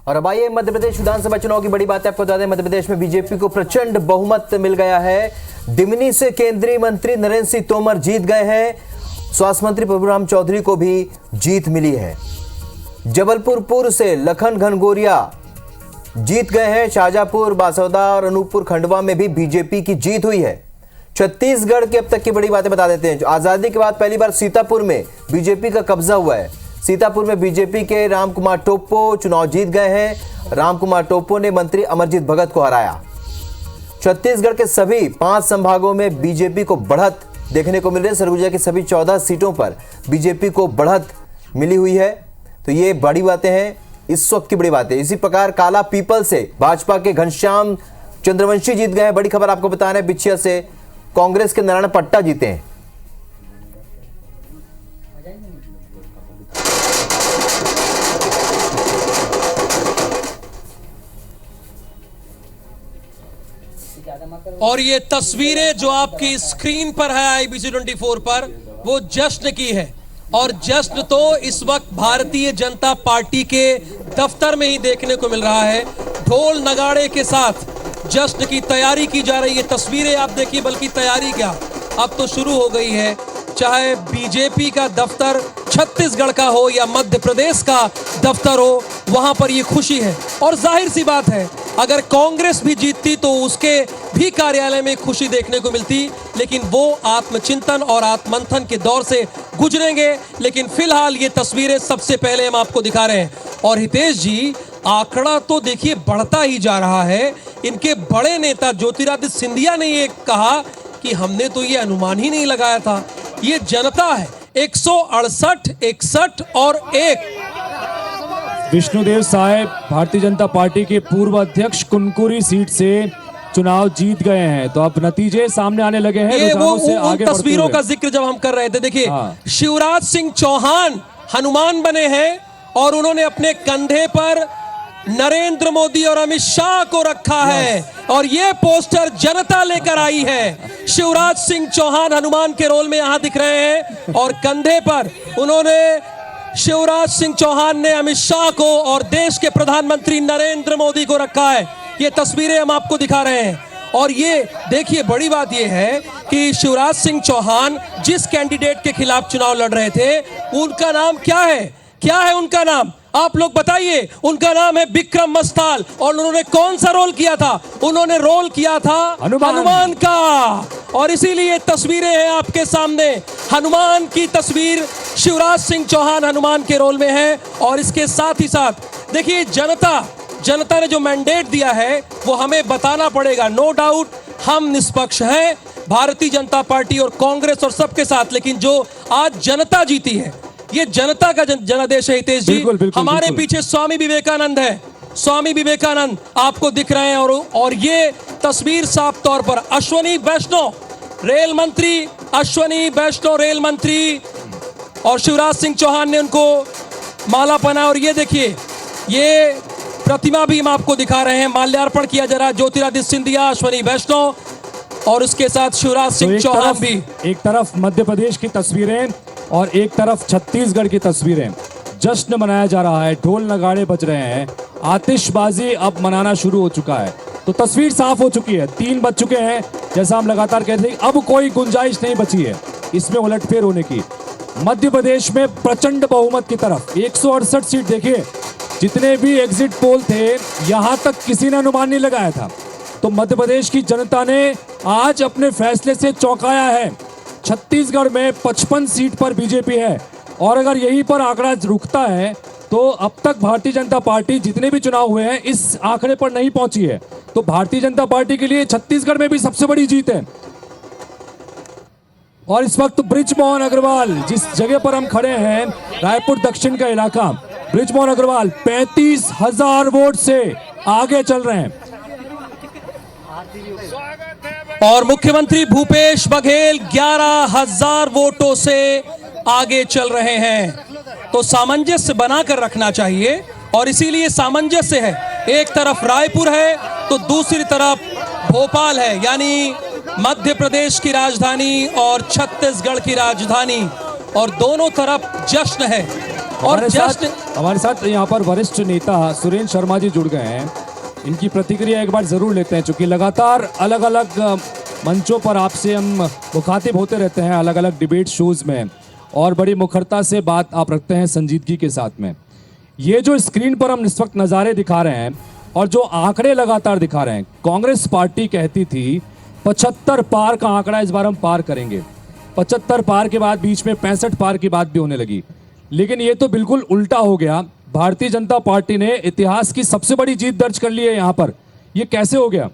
और अब आइए मध्य प्रदेश विधानसभा चुनाव की बड़ी बात है। आपको बता दें, मध्य प्रदेश में बीजेपी को प्रचंड बहुमत मिल गया है। डिमनी से केंद्रीय मंत्री नरेंद्र सिंह तोमर जीत गए हैं। स्वास्थ्य मंत्री प्रभुराम चौधरी को भी जीत मिली है। जबलपुर पूर्व से लखन घनघोरिया जीत गए हैं। शाहजहांपुर, बासौदा और अनूपपुर खंडवा में भी बीजेपी की जीत हुई है। छत्तीसगढ़ की अब तक की बड़ी बातें बता देते हैं। आजादी के बाद पहली बार सीतापुर में बीजेपी का कब्जा हुआ है। सीतापुर में बीजेपी के रामकुमार टोप्पो चुनाव जीत गए हैं। रामकुमार टोप्पो ने मंत्री अमरजीत भगत को हराया। छत्तीसगढ़ के सभी 5 संभागों में बीजेपी को बढ़त देखने को मिल रही है। सरगुजा की सभी 14 सीटों पर बीजेपी को बढ़त मिली हुई है। तो ये बड़ी बातें हैं, इस वक्त की बड़ी बातें। इसी प्रकार काला पीपल से भाजपा के घनश्याम चंद्रवंशी जीत गए हैं। बड़ी खबर आपको बता रहे हैं, बिछिया से कांग्रेस के नारायण पट्टा जीते हैं। और ये तस्वीरें जो आपकी स्क्रीन पर है IBC 24 पर, वो जश्न की है। और जश्न तो इस वक्त भारतीय जनता पार्टी के दफ्तर में ही देखने को मिल रहा है। ढोल नगाड़े के साथ जश्न की तैयारी की जा रही है। तस्वीरें आप देखिए, बल्कि तैयारी क्या, अब तो शुरू हो गई है। चाहे बीजेपी का दफ्तर छत्तीसगढ़ का हो या मध्य प्रदेश का दफ्तर हो, वहां पर ये खुशी है। और जाहिर सी बात है, अगर कांग्रेस भी जीतती तो उसके भी कार्यालय में खुशी देखने को मिलती। लेकिन वो आत्मचिंतन और आत्ममंथन के दौर से गुजरेंगे। लेकिन फिलहाल ये तस्वीरें सबसे पहले हम आपको दिखा रहे हैं। और हितेश जी, आंकड़ा तो देखिए बढ़ता ही जा रहा है। इनके बड़े नेता ज्योतिरादित्य सिंधिया ने ये कहा कि हमने तो ये अनुमान ही नहीं लगाया था। ये जनता है, 168, 61 और 1। विष्णुदेव साय भारतीय जनता पार्टी के पूर्व अध्यक्ष कुनकुरी सीट से चुनाव जीत गए हैं। तो अब नतीजे सामने आने लगे हैं। ये वो उन तस्वीरों का जिक्र जब हम कर रहे थे, देखिए शिवराज सिंह चौहान हनुमान बने हैं और उन्होंने अपने कंधे पर नरेंद्र मोदी और अमित शाह को रखा है। और ये पोस्टर जनता लेकर आई है। शिवराज सिंह चौहान हनुमान के रोल में यहां दिख रहे हैं और कंधे पर उन्होंने शिवराज सिंह चौहान ने अमित शाह को और देश के प्रधानमंत्री नरेंद्र मोदी को रखा है। ये तस्वीरें हम आपको दिखा रहे हैं। और ये देखिए, बड़ी बात ये है कि शिवराज सिंह चौहान जिस कैंडिडेट के खिलाफ चुनाव लड़ रहे थे, उनका नाम क्या है? क्या है उनका नाम? आप लोग बताइए। उनका नाम है विक्रम मस्ताल। और उन्होंने कौन सा रोल किया था? उन्होंने रोल किया था हनुमान का। और इसीलिए तस्वीरें हैं आपके सामने। हनुमान की तस्वीर, शिवराज सिंह चौहान हनुमान के रोल में है। और इसके साथ ही साथ देखिए, जनता ने जो मैंडेट दिया है वो हमें बताना पड़ेगा। नो डाउट हम निष्पक्ष हैं, भारतीय जनता पार्टी और कांग्रेस और सबके साथ। लेकिन जो आज जनता जीती है, ये जनता का जनादेश है। हितेश जी, हमारे पीछे स्वामी विवेकानंद है। स्वामी विवेकानंद आपको दिख रहे हैं। और ये तस्वीर साफ तौर पर अश्वनी वैष्णव रेल मंत्री, अश्वनी वैष्णव रेल मंत्री, और शिवराज सिंह चौहान ने उनको माला पहना। और ये देखिए, ये प्रतिमा भी हम आपको दिखा रहे हैं। माल्यार्पण किया जा रहा है। ज्योतिरादित्य सिंधिया, अश्वनी वैष्णव और उसके साथ शिवराज सिंह चौहान भी। एक तरफ मध्य प्रदेश की तस्वीरें और एक तरफ छत्तीसगढ़ की तस्वीरें। जश्न मनाया जा रहा है, ढोल नगाड़े बज रहे हैं, आतिशबाजी अब मनाना शुरू हो चुका है। तो तस्वीर साफ हो चुकी है। 3 बज चुके हैं, जैसा हम लगातार कहते हैं। अब कोई गुंजाइश नहीं बची है इसमें उलटफेर होने की। मध्य प्रदेश में प्रचंड बहुमत की तरफ 168 सीट। देखिए, जितने भी एग्जिट पोल थे, यहां तक किसी ने अनुमान नहीं लगाया था। तो मध्य प्रदेश की जनता ने आज अपने फैसले से चौंकाया है। छत्तीसगढ़ में 55 सीट पर बीजेपी है। और अगर यहीं पर आंकड़ा रुकता है तो अब तक भारतीय जनता पार्टी जितने भी चुनाव हुए हैं इस आंकड़े पर नहीं पहुंची है। तो भारतीय जनता पार्टी के लिए छत्तीसगढ़ में भी सबसे बड़ी जीत है। और इस वक्त बृजमोहन अग्रवाल, जिस जगह पर हम खड़े हैं, रायपुर दक्षिण का इलाका, बृजमोहन अग्रवाल 35,000 वोट से आगे चल रहे हैं। और मुख्यमंत्री भूपेश बघेल 11,000 वोटों से आगे चल रहे हैं। तो सामंजस्य बनाकर रखना चाहिए और इसीलिए सामंजस्य है। एक तरफ रायपुर है तो दूसरी तरफ भोपाल है, यानी मध्य प्रदेश की राजधानी और छत्तीसगढ़ की राजधानी, और दोनों तरफ जश्न है। और जश्न हमारे साथ यहाँ पर वरिष्ठ नेता सुरेंद्र शर्मा जी जुड़ गए हैं। इनकी प्रतिक्रिया एक बार जरूर लेते हैं, चूंकि लगातार अलग अलग मंचों पर आपसे हम मुखातिब होते रहते हैं, अलग अलग डिबेट शोज में, और बड़ी मुखरता से बात आप रखते हैं संजीदगी के साथ में। ये जो स्क्रीन पर हम इस वक्त नज़ारे दिखा रहे हैं और जो आंकड़े लगातार दिखा रहे हैं, कांग्रेस पार्टी कहती थी 75 पार का आंकड़ा इस बार हम पार करेंगे। 75 पार के बाद बीच में 65 पार की बात भी होने लगी, लेकिन ये तो बिल्कुल उल्टा हो गया। भारतीय जनता पार्टी ने इतिहास की सबसे बड़ी जीत दर्ज कर ली है यहाँ पर। ये कैसे हो गया?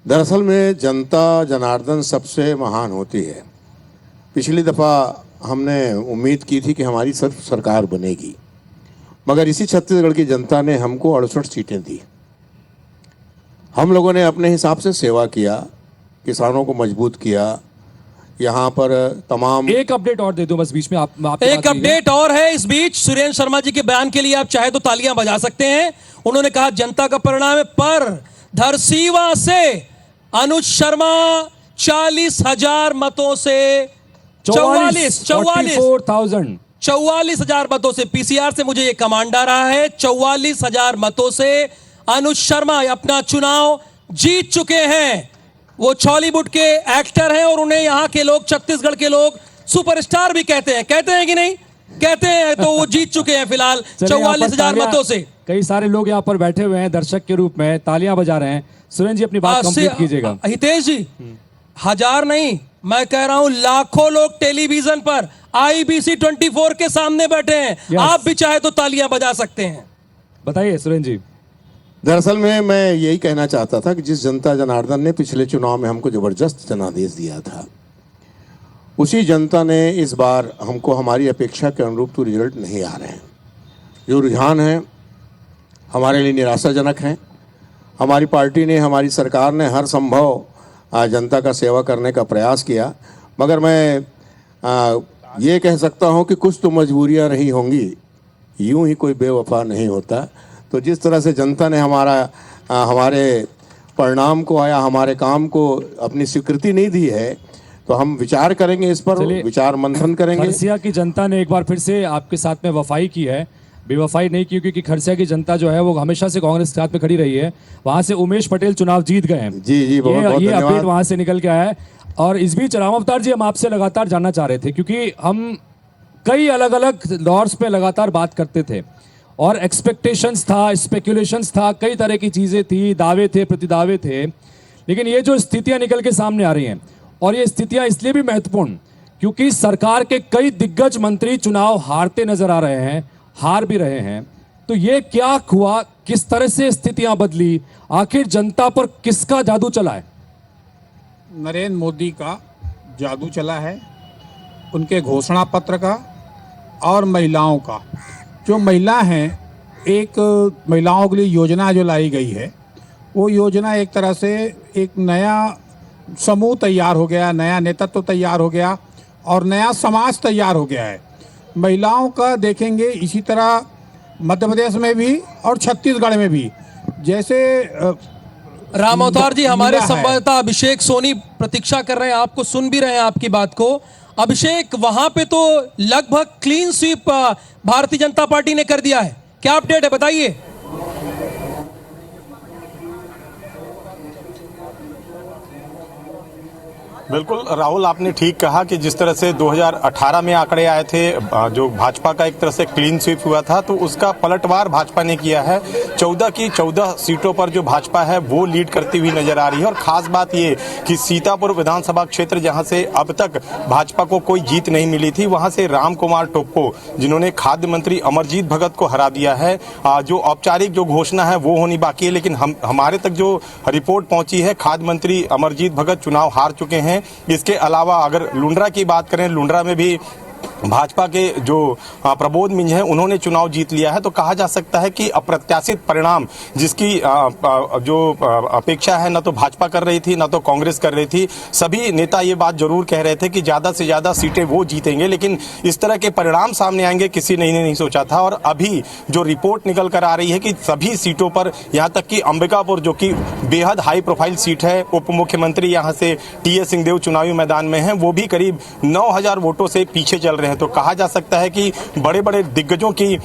दरअसल में जनता जनार्दन सबसे महान होती है। पिछली दफ़ा हमने उम्मीद की थी कि हमारी सिर्फ सरकार बनेगी, मगर इसी छत्तीसगढ़ की जनता ने हमको 68 सीटें दी। हम लोगों ने अपने हिसाब से सेवा किया, किसानों को मजबूत किया। यहाँ पर तमाम एक अपडेट और दे दो बस बीच में आप एक अपडेट और है इस बीच। सुरेंद्र शर्मा जी के बयान के लिए आप चाहे तो तालियां बजा सकते हैं। उन्होंने कहा जनता का परिणाम है, पर धरसीवा से अनुज शर्मा 40,000 मतों से 44,000 मतों से, पीसीआर से मुझे ये कमांड आ रहा है, 44,000 मतों से अनुज शर्मा अपना चुनाव जीत चुके हैं। वो बॉलीवुड के एक्टर हैं और उन्हें यहाँ के लोग, छत्तीसगढ़ के लोग सुपरस्टार भी कहते हैं कि नहीं कहते हैं? तो वो जीत चुके हैं फिलहाल 44,000 मतों से। कई सारे लोग यहाँ पर बैठे हुए हैं दर्शक के रूप में, तालियां बजा रहे हैं। सुरेंद्र जी अपनी बात कंप्लीट कीजिएगा। हितेश जी, 1000 नहीं, मैं कह रहा हूं लाखों लोग टेलीविजन पर IBC 24 के सामने बैठे हैं। आप भी चाहे तो तालियां बजा सकते हैं। बताइए सुरेंद्र जी। दरअसल में मैं यही कहना चाहता था कि जिस जनता जनार्दन ने पिछले चुनाव में हमको ज़बरदस्त जनादेश दिया था, उसी जनता ने इस बार हमको हमारी अपेक्षा के अनुरूप तो रिजल्ट नहीं आ रहे हैं। जो रुझान हैं हमारे लिए निराशाजनक हैं। हमारी पार्टी ने, हमारी सरकार ने हर संभव जनता का सेवा करने का प्रयास किया, मगर मैं ये कह सकता हूँ कि कुछ तो मजबूरियाँ रही होंगी, यूं ही कोई बेवफा नहीं होता। तो जिस तरह से जनता ने हमारे परिणाम को या हमारे काम को अपनी स्वीकृति नहीं दी है, तो हम विचार करेंगे, इस पर विचार मंथन करेंगे। खरसिया की जनता ने एक बार फिर से आपके साथ में वफाई की है, बेवफाई नहीं की, क्योंकि खरसिया की जनता जो है वो हमेशा से कांग्रेस के साथ में खड़ी रही है। वहां से उमेश पटेल चुनाव जीत गए हैं। जी बहुत बहुत ये धन्यवाद। अपडेट वहां से निकल के आया है। और इस बीच राम अवतार जी, हम आपसे लगातार जानना चाह रहे थे, क्योंकि हम कई अलग अलग दौर पे लगातार बात करते थे और एक्सपेक्टेशंस था, स्पेकुलेशंस था, कई तरह की चीजें थी, दावे थे, प्रतिदावे थे। लेकिन ये जो स्थितियां निकल के सामने आ रही हैं, और ये स्थितियां इसलिए भी महत्वपूर्ण क्योंकि सरकार के कई दिग्गज मंत्री चुनाव हारते नजर आ रहे हैं, हार भी रहे हैं। तो ये क्या हुआ, किस तरह से स्थितियां बदली, आखिर जनता पर किसका जादू चला है? नरेंद्र मोदी का जादू चला है, उनके घोषणा पत्र का और महिलाओं का। जो महिला हैं, एक महिलाओं के लिए योजना जो लाई गई है, वो योजना एक तरह से एक नया समूह तैयार हो गया, नया नेतृत्व तैयार हो गया और नया समाज तैयार हो गया है। महिलाओं का देखेंगे इसी तरह मध्य प्रदेश में भी और छत्तीसगढ़ में भी। जैसे राम अवतार जी, हमारे संवाददाता अभिषेक सोनी प्रतीक्षा कर रहे हैं, आपको सुन भी रहे हैं आपकी बात को। अभिषेक, वहां पे तो लगभग clean sweep Bharatiya Janata party ने कर दिया है, क्या अपडेट है बताइए? बिल्कुल राहुल, आपने ठीक कहा कि जिस तरह से 2018 में आंकड़े आए थे, जो भाजपा का एक तरह से क्लीन स्वीप हुआ था, तो उसका पलटवार भाजपा ने किया है। 14 की 14 सीटों पर जो भाजपा है वो लीड करती हुई नजर आ रही है। और खास बात ये कि सीतापुर विधानसभा क्षेत्र, जहां से अब तक भाजपा को कोई जीत नहीं मिली थी, वहां से राम कुमार टोप्पो, जिन्होंने खाद्य मंत्री अमरजीत भगत को हरा दिया है। जो औपचारिक जो घोषणा है वो होनी बाकी है, लेकिन हमारे तक जो रिपोर्ट पहुंची है, खाद्य मंत्री अमरजीत भगत चुनाव हार चुके हैं। इसके अलावा अगर लुंड्रा की बात करें, लुंड्रा में भी भाजपा के जो प्रबोध मिंज हैं, उन्होंने चुनाव जीत लिया है। तो कहा जा सकता है कि अप्रत्याशित परिणाम, जिसकी जो अपेक्षा है, न तो भाजपा कर रही थी न तो कांग्रेस कर रही थी। सभी नेता ये बात जरूर कह रहे थे कि ज्यादा से ज्यादा सीटें वो जीतेंगे, लेकिन इस तरह के परिणाम सामने आएंगे किसी ने नहीं सोचा था। और अभी जो रिपोर्ट निकल कर आ रही है कि सभी सीटों पर, यहाँ तक कि अंबिकापुर जो कि बेहद हाई प्रोफाइल सीट है। उप मुख्यमंत्री यहाँ से टीएस सिंहदेव चुनावी मैदान में हैं, वो भी करीब 9000 वोटों से पीछे चल रहे हैं। तो कहा जा सकता है कि बड़े बड़े दिग्गजों की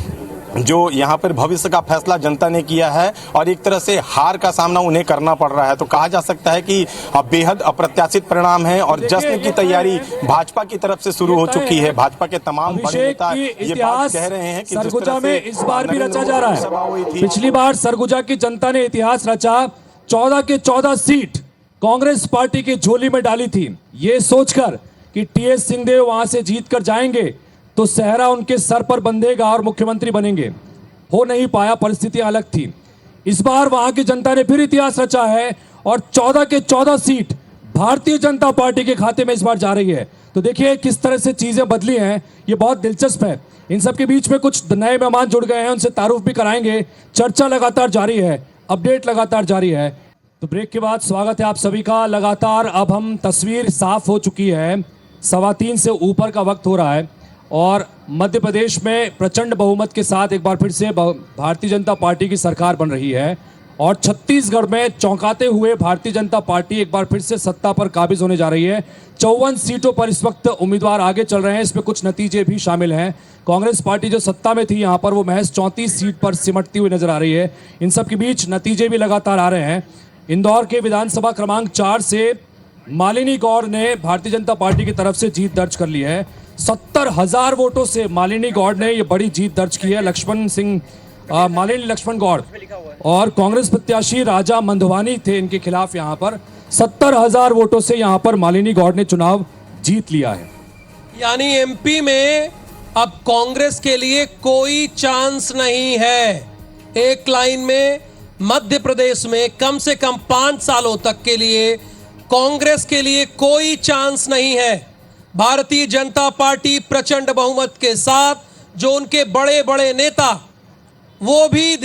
जो यहाँ पर भविष्य का फैसला जनता ने किया है और एक तरह से हार का सामना उन्हें करना पड़ रहा है। तो कहा जा सकता है कि बेहद अप्रत्याशित परिणाम है और जश्न की तैयारी भाजपा की तरफ से शुरू हो चुकी है। भाजपा के तमाम बड़े नेता ये बात कह रहे हैं कि सरगुजा में इस बार भी रचा जा रहा है। पिछली बार सरगुजा की जनता ने इतिहास रचा, 14 के 14 सीट कांग्रेस पार्टी की झोली में डाली थी, ये सोचकर कि टीएस सिंहदेव वहां से जीत कर जाएंगे तो सेहरा उनके सर पर बंधेगा और मुख्यमंत्री बनेंगे। हो नहीं पाया, परिस्थितियां अलग थी। इस बार वहां की जनता ने फिर इतिहास रचा है और 14 के 14 सीट भारतीय जनता पार्टी के खाते में इस बार जा रही है। तो देखिए किस तरह से चीजें बदली हैं, ये बहुत दिलचस्प है। इन सब के बीच में कुछ नए मेहमान जुड़ गए हैं, उनसे तारुफ भी कराएंगे। चर्चा लगातार जारी है, अपडेट लगातार जारी है। तो ब्रेक के बाद स्वागत है आप सभी का। लगातार अब हम तस्वीर साफ हो चुकी है, 3:15 से ऊपर का वक्त हो रहा है और मध्य प्रदेश में प्रचंड बहुमत के साथ एक बार फिर से भारतीय जनता पार्टी की सरकार बन रही है और छत्तीसगढ़ में चौंकाते हुए भारतीय जनता पार्टी एक बार फिर से सत्ता पर काबिज होने जा रही है। 54 सीटों पर इस वक्त उम्मीदवार आगे चल रहे हैं, इसमें कुछ नतीजे भी शामिल हैं। कांग्रेस पार्टी जो सत्ता में थी यहाँ पर वो महज 34 सीट पर सिमटती हुई नजर आ रही है। इन सब के बीच नतीजे भी लगातार आ रहे हैं। इंदौर के विधानसभा क्रमांक 4 से मालिनी गौड़ ने भारतीय जनता पार्टी की तरफ से जीत दर्ज कर ली है। 70,000 वोटों से मालिनी गौड़ ने ये बड़ी जीत दर्ज की है। मालिनी लक्ष्मण गौड़ और कांग्रेस प्रत्याशी राजा मंधवानी थे इनके खिलाफ। यहाँ पर 70,000 वोटों से यहाँ पर मालिनी गौड़ ने चुनाव जीत लिया है। यानी एमपी में अब कांग्रेस के लिए कोई चांस नहीं है। एक लाइन में मध्य प्रदेश में कम से कम 5 सालों तक के लिए कांग्रेस के लिए कोई चांस नहीं है। भारतीय जनता पार्टी प्रचंड बहुमत के साथ, जो उनके बड़े बड़े नेता वो भी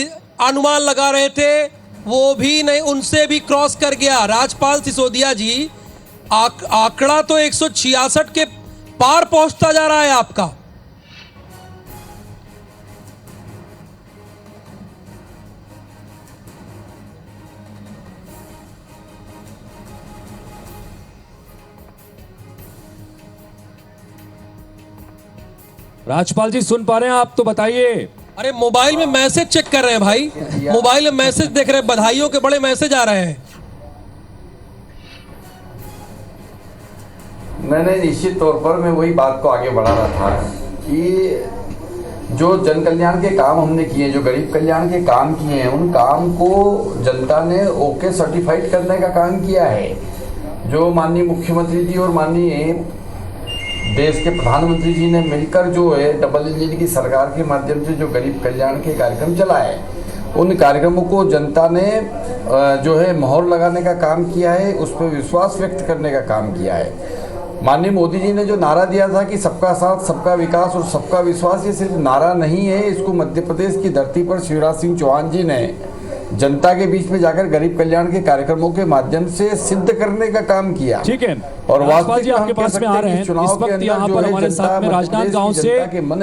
अनुमान लगा रहे थे, वो भी नहीं, उनसे भी क्रॉस कर गया। राजपाल सिसोदिया जी, आंकड़ा तो 166 के पार पहुंचता जा रहा है आपका। राजपाल जी सुन पा रहे हैं आप? तो बताइए। अरे मोबाइल में मैसेज चेक कर रहे हैं भाई, मोबाइल में मैसेज देख रहे हैं, बधाइयों के बड़े मैसेज आ रहे हैं। मैंने निश्चित तौर पर मैं वही बात को आगे बढ़ा रहा था कि जो जन कल्याण के काम हमने किए, जो गरीब कल्याण के काम किए हैं, उन काम को जनता ने ओके सर्टिफाइड करने का काम किया है। जो माननीय मुख्यमंत्री जी और माननीय देश के प्रधानमंत्री जी ने मिलकर जो है डबल इंजन की सरकार के माध्यम से जो गरीब कल्याण के कार्यक्रम चलाए, उन कार्यक्रमों को जनता ने जो है मोहर लगाने का काम किया है, उस पर विश्वास व्यक्त करने का काम किया है। माननीय मोदी जी ने जो नारा दिया था कि सबका साथ, सबका विकास और सबका विश्वास, ये सिर्फ नारा नहीं है, इसको मध्य प्रदेश की धरती पर शिवराज सिंह चौहान जी ने जनता के बीच में जाकर गरीब कल्याण के कार्यक्रमों के माध्यम से सिद्ध करने का काम किया। ठीक है, और राजपाल जी आपके पास में आ रहे हैं। इस वक्त यहाँ पर हमारे साथ में राजनांदगांव से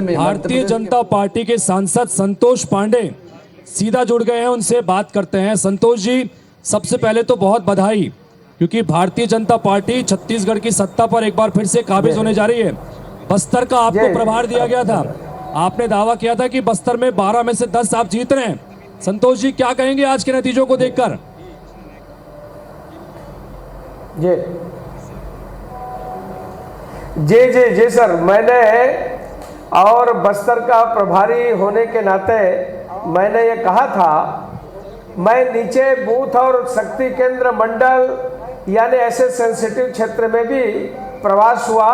भारतीय जनता पार्टी के सांसद संतोष पांडे सीधा जुड़ गए हैं, उनसे बात करते हैं। संतोष जी, सबसे पहले तो बहुत बधाई, क्योंकि भारतीय जनता पार्टी छत्तीसगढ़ की सत्ता पर एक बार फिर से काबिज होने जा रही है। बस्तर का आपको प्रभार दिया गया था, आपने दावा किया था कि बस्तर में 12 में से 10 आप जीत रहे हैं। संतोष जी, क्या कहेंगे आज के नतीजों को देखकर? जी सर, मैंने और बस्तर का प्रभारी होने के नाते मैंने ये कहा था, मैं नीचे बूथ और शक्ति केंद्र मंडल यानी ऐसे सेंसिटिव क्षेत्र में भी प्रवास हुआ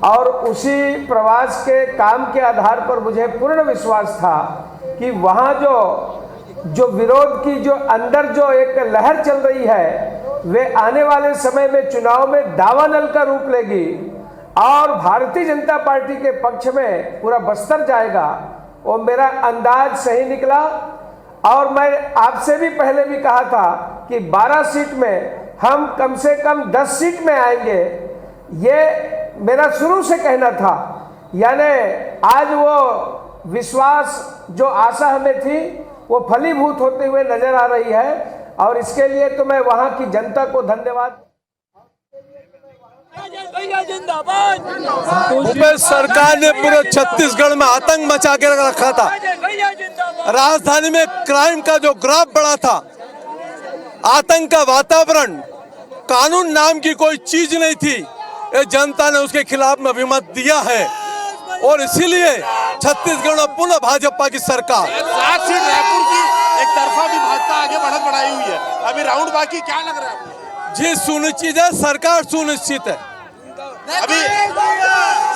और उसी प्रवास के काम के आधार पर मुझे पूर्ण विश्वास था कि वहाँ जो विरोध की जो अंदर जो एक लहर चल रही है, वे आने वाले समय में चुनाव में दावानल का रूप लेगी और भारतीय जनता पार्टी के पक्ष में पूरा बस्तर जाएगा। वो मेरा अंदाज सही निकला और मैं आपसे भी पहले भी कहा था कि 12 सीट में हम कम से कम 10 सीट में आएंगे, ये मेरा शुरू से कहना था। यानी आज वो विश्वास, जो आशा हमें थी, वो फलीभूत होते हुए नजर आ रही है और इसके लिए तो मैं वहां की जनता को धन्यवाद। भूपेश सरकार ने पूरे छत्तीसगढ़ में आतंक मचा के रखा था। राजधानी में क्राइम का जो ग्राफ बढ़ा था, आतंक का वातावरण, कानून नाम की कोई चीज नहीं थी, ये जनता ने उसके खिलाफ में अभिमत दिया है और इसीलिए छत्तीसगढ़ में पुनः भाजपा की सरकार। 7 सीट रायपुर की एक तरफा भी भाजपा आगे बढ़त बढ़ाई हुई है, अभी राउंड बाकी, क्या लग रहा है आपको? जी सुनिश्चित है, सरकार सुनिश्चित है। अभी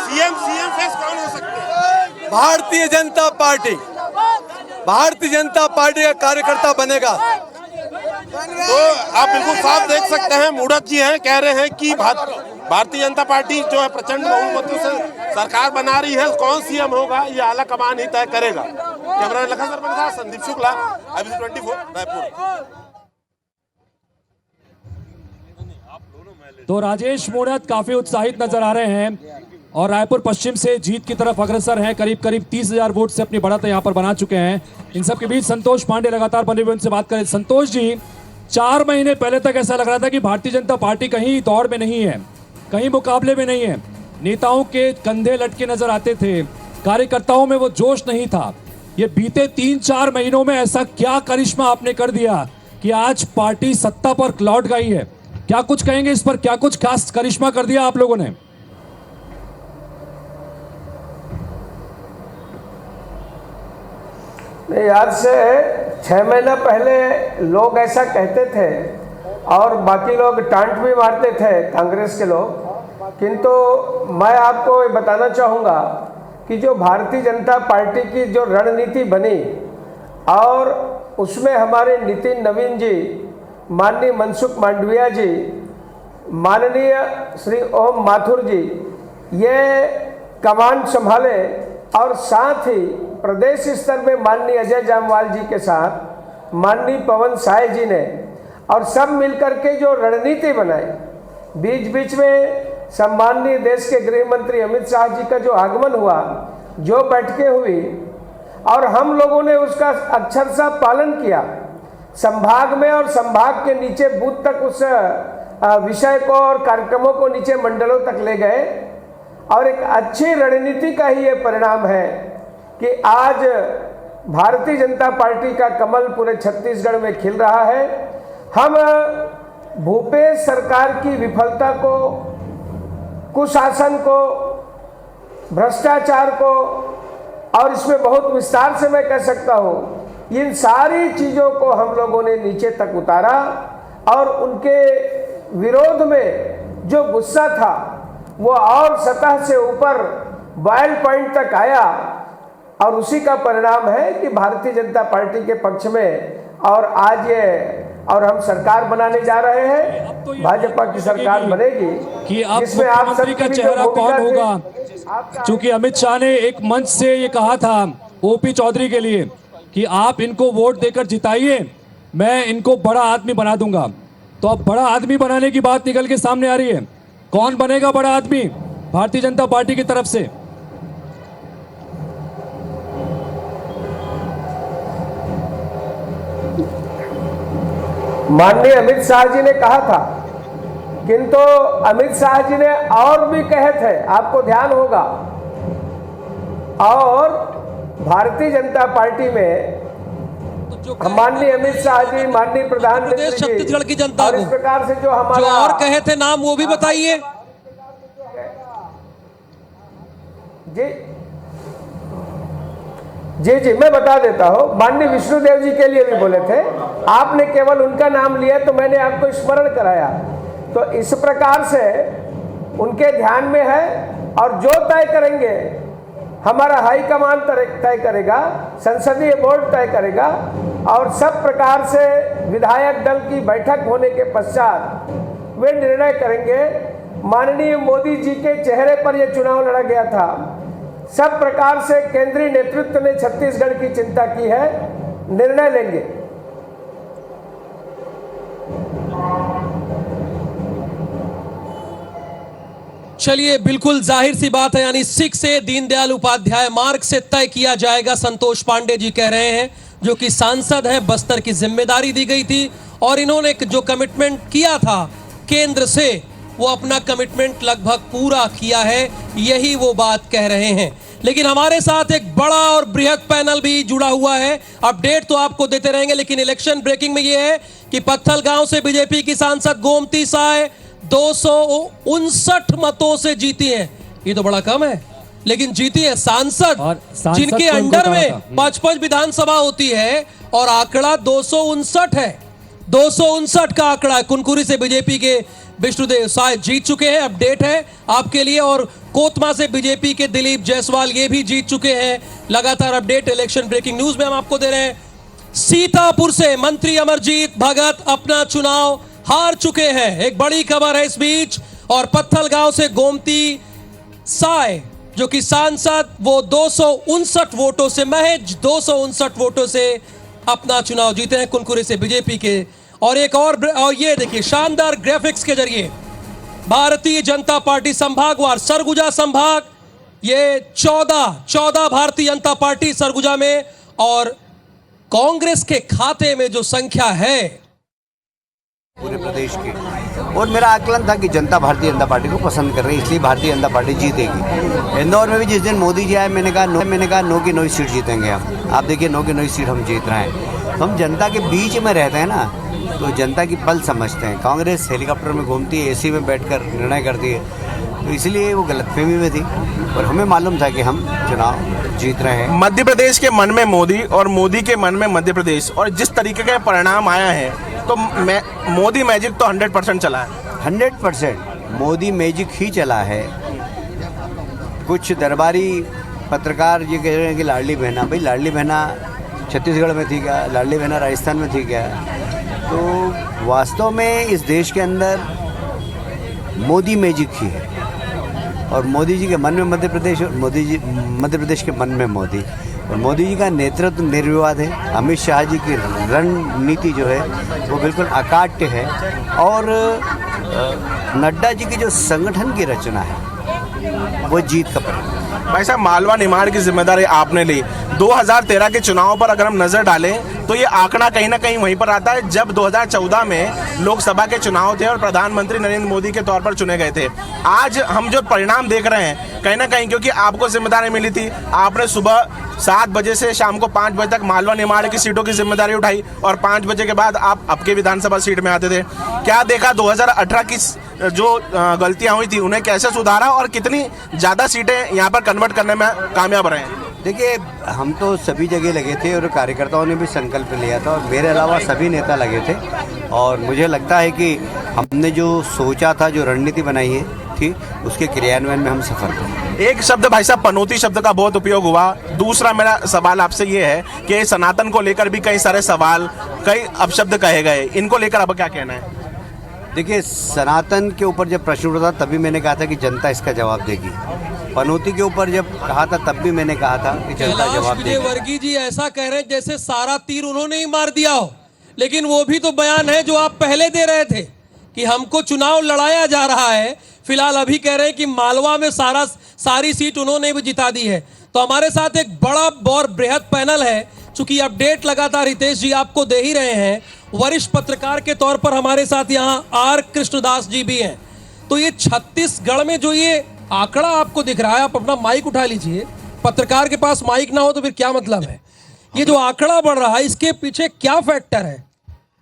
सीएम फेस कौन हो सकते हैं? भारतीय जनता पार्टी, भारतीय जनता पार्टी का कार्यकर्ता बनेगा। तो आप बिल्कुल साफ देख सकते हैं, मूढ़त जी हैं, कह रहे हैं कि भारतीय जनता पार्टी जो है प्रचंड बहुमतों से सरकार बना रही है। कौन सीएम होगा ये आला कमान ही तय करेगा। कैमरा लखन सर के साथ संदीप शुक्ला, ABC 24 रायपुर। तो राजेश मूढ़त काफी उत्साहित नजर आ रहे हैं और रायपुर पश्चिम से जीत की तरफ अग्रसर हैं। करीब 30,000 वोट से अपनी बढ़त यहां पर बना चुके हैं। इन सब के बीच संतोष पांडे लगातार बने हुए, उनसे बात करें। संतोष जी, 4 महीने पहले तक ऐसा लग रहा था कि भारतीय जनता पार्टी कहीं दौड़ में नहीं है, कहीं मुकाबले में नहीं है, नेताओं के कंधे लटके नजर आते थे, कार्यकर्ताओं में वो जोश नहीं था। ये बीते 3-4 महीनों में ऐसा क्या करिश्मा आपने कर दिया कि आज पार्टी सत्ता पर लौट गई है? क्या कुछ कहेंगे इस पर? क्या कुछ खास करिश्मा कर दिया आप लोगों ने? नहीं, आज से 6 महीना पहले लोग ऐसा कहते थे और बाकी लोग टांट भी मारते थे, कांग्रेस के लोग। किंतु मैं आपको ये बताना चाहूँगा कि जो भारतीय जनता पार्टी की जो रणनीति बनी और उसमें हमारे नितिन नवीन जी, माननीय मनसुख मांडविया जी, माननीय श्री ओम माथुर जी ये कमान संभाले और साथ ही प्रदेश स्तर में माननीय अजय जामवाल जी के साथ माननीय पवन साय जी ने, और सब मिलकर के जो रणनीति बनाई, बीच बीच में सम्माननीय देश के गृह मंत्री अमित शाह जी का जो आगमन हुआ, जो बैठकें हुई और हम लोगों ने उसका अक्षरशः पालन किया। संभाग में और संभाग के नीचे बूथ तक उस विषय को और कार्यक्रमों को नीचे मंडलों तक ले गए और एक अच्छी रणनीति का ही ये परिणाम है कि आज भारतीय जनता पार्टी का कमल पूरे छत्तीसगढ़ में खिल रहा है। हम भूपेश सरकार की विफलता को, कुशासन को, भ्रष्टाचार को, और इसमें बहुत विस्तार से मैं कह सकता हूँ, इन सारी चीज़ों को हम लोगों ने नीचे तक उतारा और उनके विरोध में जो गुस्सा था वो और सतह से ऊपर बॉयल पॉइंट तक आया और उसी का परिणाम है कि भारतीय जनता पार्टी के पक्ष में और आज ये और हम सरकार बनाने जा रहे हैं, भाजपा की सरकार बनेगी कि अब जिसमें आप मुख्यमंत्री का चेहरा कौन होगा। चूंकि अमित शाह ने एक मंच से ये कहा था ओपी चौधरी के लिए कि आप इनको वोट देकर जिताइए, मैं इनको बड़ा आदमी बना दूंगा। तो अब बड़ा आदमी बनाने की बात निकल के सामने आ रही है। कौन बनेगा बड़ा आदमी भारतीय जनता पार्टी की तरफ से? माननीय अमित शाह जी ने कहा था, किंतु अमित शाह जी ने और भी कहे थे, आपको ध्यान होगा। और भारतीय जनता पार्टी में माननीय अमित शाह जी, माननीय प्रधानमंत्री जी, छत्तीसगढ़ की जनता और इस प्रकार से जो हमारा और कहे थे नाम वो भी बताइए। जी मैं बता देता हूँ। माननीय विष्णुदेव जी के लिए भी बोले थे, आपने केवल उनका नाम लिया तो मैंने आपको स्मरण कराया। तो इस प्रकार से उनके ध्यान में है और जो तय करेंगे हमारा हाईकमान तय करेगा, संसदीय बोर्ड तय करेगा और सब प्रकार से विधायक दल की बैठक होने के पश्चात वे निर्णय करेंगे। माननीय मोदी जी के चेहरे पर यह चुनाव लड़ा गया था। सब प्रकार से केंद्रीय नेतृत्व ने छत्तीसगढ़ की चिंता की है, निर्णय लेंगे। चलिए, बिल्कुल जाहिर सी बात है, यानी 6 से दीनदयाल उपाध्याय मार्ग से तय किया जाएगा। संतोष पांडे जी कह रहे हैं, जो कि सांसद हैं, बस्तर की जिम्मेदारी दी गई थी और इन्होंने जो कमिटमेंट किया था केंद्र से, वो अपना कमिटमेंट लगभग पूरा किया है, यही वो बात कह रहे हैं। लेकिन हमारे साथ एक बड़ा और बृहद पैनल भी जुड़ा हुआ है। अपडेट तो आपको देते रहेंगे, लेकिन इलेक्शन ब्रेकिंग में ये है कि पत्थलगांव से बीजेपी की सांसद गोमती साय 259 मतों से जीती हैं। ये तो बड़ा कम है, लेकिन जीती है सांसद जिनके अंडर में 55 विधानसभा होती है, और आंकड़ा 259 है। 259 का आंकड़ा। कुनकुरी से बीजेपी के विष्णुदेव साय जीत चुके हैं, अपडेट है आपके लिए। और कोतमा से बीजेपी के दिलीप जायसवाल ये भी जीत चुके हैं। लगातार अपडेट इलेक्शन ब्रेकिंग न्यूज में हम आपको दे रहे हैं। सीतापुर से मंत्री अमरजीत भगत अपना चुनाव हार चुके हैं, एक बड़ी खबर है इस बीच। और पत्थलगांव से गोमती साय जो कि सांसद, वो 259 वोटों से, महज 259 वोटों से अपना चुनाव जीते हैं कुनकुरी से बीजेपी के। और एक और ये देखिए शानदार ग्राफिक्स के जरिए भारतीय जनता पार्टी संभागवार, सरगुजा संभाग, ये 14 भारतीय जनता पार्टी सरगुजा में, और कांग्रेस के खाते में जो संख्या है पूरे प्रदेश की। और मेरा आकलन था कि जनता भारतीय जनता पार्टी को पसंद कर रही है, इसलिए भारतीय जनता पार्टी जीतेगी। इंदौर में भी जिस दिन मोदी जी आए, मैंने कहा 9 की 9 सीट जीतेंगे हम। आप देखिए 9 की 9 सीट हम जीत रहे हैं। तो हम जनता के बीच में रहते हैं ना, तो जनता की पल समझते हैं। कांग्रेस हेलीकॉप्टर में घूमती है, एसी में बैठकर निर्णय करती है, तो इसलिए वो गलतफहमी में थी। और हमें मालूम था कि हम चुनाव जीत रहे हैं। मध्य प्रदेश के मन में मोदी और मोदी के मन में मध्य प्रदेश, और जिस तरीके का परिणाम आया है, तो मोदी मैजिक तो 100% चला है। 100% मोदी मैजिक ही चला है। कुछ दरबारी पत्रकार ये कह रहे हैं कि लाडली बहना, भाई लाडली बहना छत्तीसगढ़ में थी क्या, लाडली बहना राजस्थान में थी क्या? तो वास्तव में इस देश के अंदर मोदी मैजिक ही है, और मोदी जी के मन में मध्य प्रदेश, और मध्य प्रदेश के मन में मोदी। और मोदी जी का नेतृत्व निर्विवाद है। अमित शाह जी की रणनीति जो है वो बिल्कुल अकाट्य है। और नड्डा जी की जो संगठन की रचना है वो जीत का परिणाम। भाई साहब, मालवा निमाड़ की जिम्मेदारी आपने ली। 2013 के चुनाव पर अगर हम नजर डालें तो ये आंकड़ा कहीं ना कहीं वहीं पर आता है जब 2014 में लोकसभा के चुनाव थे और प्रधानमंत्री नरेंद्र मोदी के तौर पर चुने गए थे। आज हम जो परिणाम देख रहे हैं, कहीं ना कहीं क्योंकि आपको जिम्मेदारी मिली थी, आपने सुबह 7 बजे से शाम को 5 बजे तक मालवा निमाड़ की सीटों की जिम्मेदारी उठाई, और 5 बजे के बाद आप आपके विधानसभा सीट में आते थे। क्या देखा 2018 की जो गलतियां हुई थी उन्हें कैसे सुधारा, और कितनी ज्यादा सीटें यहाँ पर कन्वर्ट करने में कामयाब रहे हैं? देखिए, हम तो सभी जगह लगे थे और कार्यकर्ताओं ने भी संकल्प लिया था, और मेरे अलावा सभी नेता लगे थे। और मुझे लगता है कि हमने जो सोचा था, जो रणनीति बनाई है थी, उसके क्रियान्वयन में हम सफल थे। एक शब्द भाई साहब, पनौती शब्द का बहुत उपयोग हुआ। दूसरा मेरा सवाल आपसे ये है कि सनातन को लेकर भी कई सारे सवाल, कई अपशब्द कहे गए, इनको लेकर अब क्या कहना है? देखिए, सनातन के ऊपर जब प्रश्न उठा था तभी मैंने कहा था कि जनता इसका जवाब देगी। पनौती के ऊपर जब कहा था तब भी मैंने कहा था कि जनता जवाब देगी। वर्गीय जी ऐसा कह रहे हैं जैसे सारा तीर उन्होंने ही मार दिया हो, लेकिन वो भी तो बयान है जो आप पहले दे रहे थे कि हमको चुनाव लड़ाया जा रहा है। फिलहाल अभी कह रहे हैं कि मालवा में सारी सीट उन्होंने भी जिता दी है। तो हमारे साथ एक बड़ा और बृहद पैनल है, चूंकि अपडेट लगातार हितेश जी आपको दे ही रहे हैं। वरिष्ठ पत्रकार के तौर पर हमारे साथ यहाँ आर कृष्णदास जी भी हैं। तो ये छत्तीसगढ़ में जो ये आंकड़ा आपको दिख रहा है, आप अपना माइक उठा लीजिए। पत्रकार के पास माइक ना हो तो फिर क्या मतलब है? ये जो आंकड़ा बढ़ रहा है, इसके पीछे क्या फैक्टर है?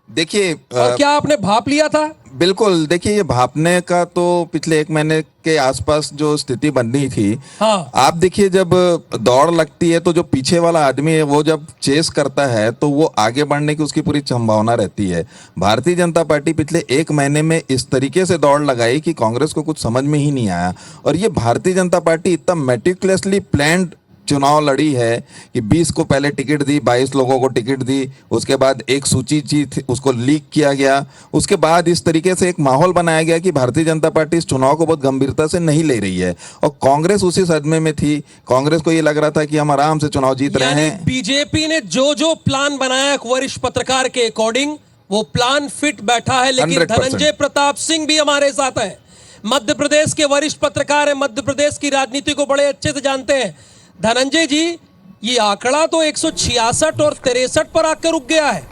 देखिए, क्या आपने भाप लिया था? बिल्कुल। देखिए, ये भापने का तो पिछले 1 महीने के आसपास जो स्थिति बननी थी। हाँ। आप देखिए, जब दौड़ लगती है तो जो पीछे वाला आदमी है वो जब चेस करता है तो वो आगे बढ़ने की उसकी पूरी संभावना रहती है। भारतीय जनता पार्टी पिछले 1 महीने में इस तरीके से दौड़ लगाई कि कांग्रेस को कुछ समझ में ही नहीं आया। और ये भारतीय जनता पार्टी इतना मेटिकुलसली प्लान्ड चुनाव लड़ी है कि 20 को पहले टिकट दी, 22 लोगों को टिकट दी, उसके बाद एक सूची थी उसको लीक किया गया, उसके बाद इस तरीके से एक माहौल बनाया गया कि भारतीय जनता पार्टी इस चुनाव को बहुत गंभीरता से नहीं ले रही है। और कांग्रेस उसी सदमे में थी। कांग्रेस को ये लग रहा था कि हम आराम से चुनाव जीत रहे हैं। बीजेपी ने जो प्लान बनाया वरिष्ठ पत्रकार के अकॉर्डिंग, वो प्लान फिट बैठा है। लेकिन 100%। धनंजय प्रताप सिंह भी हमारे साथ है, मध्य प्रदेश के वरिष्ठ पत्रकार है, मध्य प्रदेश की राजनीति को बड़े अच्छे से जानते हैं। धनंजय जी, ये आंकड़ा तो 166 और 63 पर आकर रुक गया है।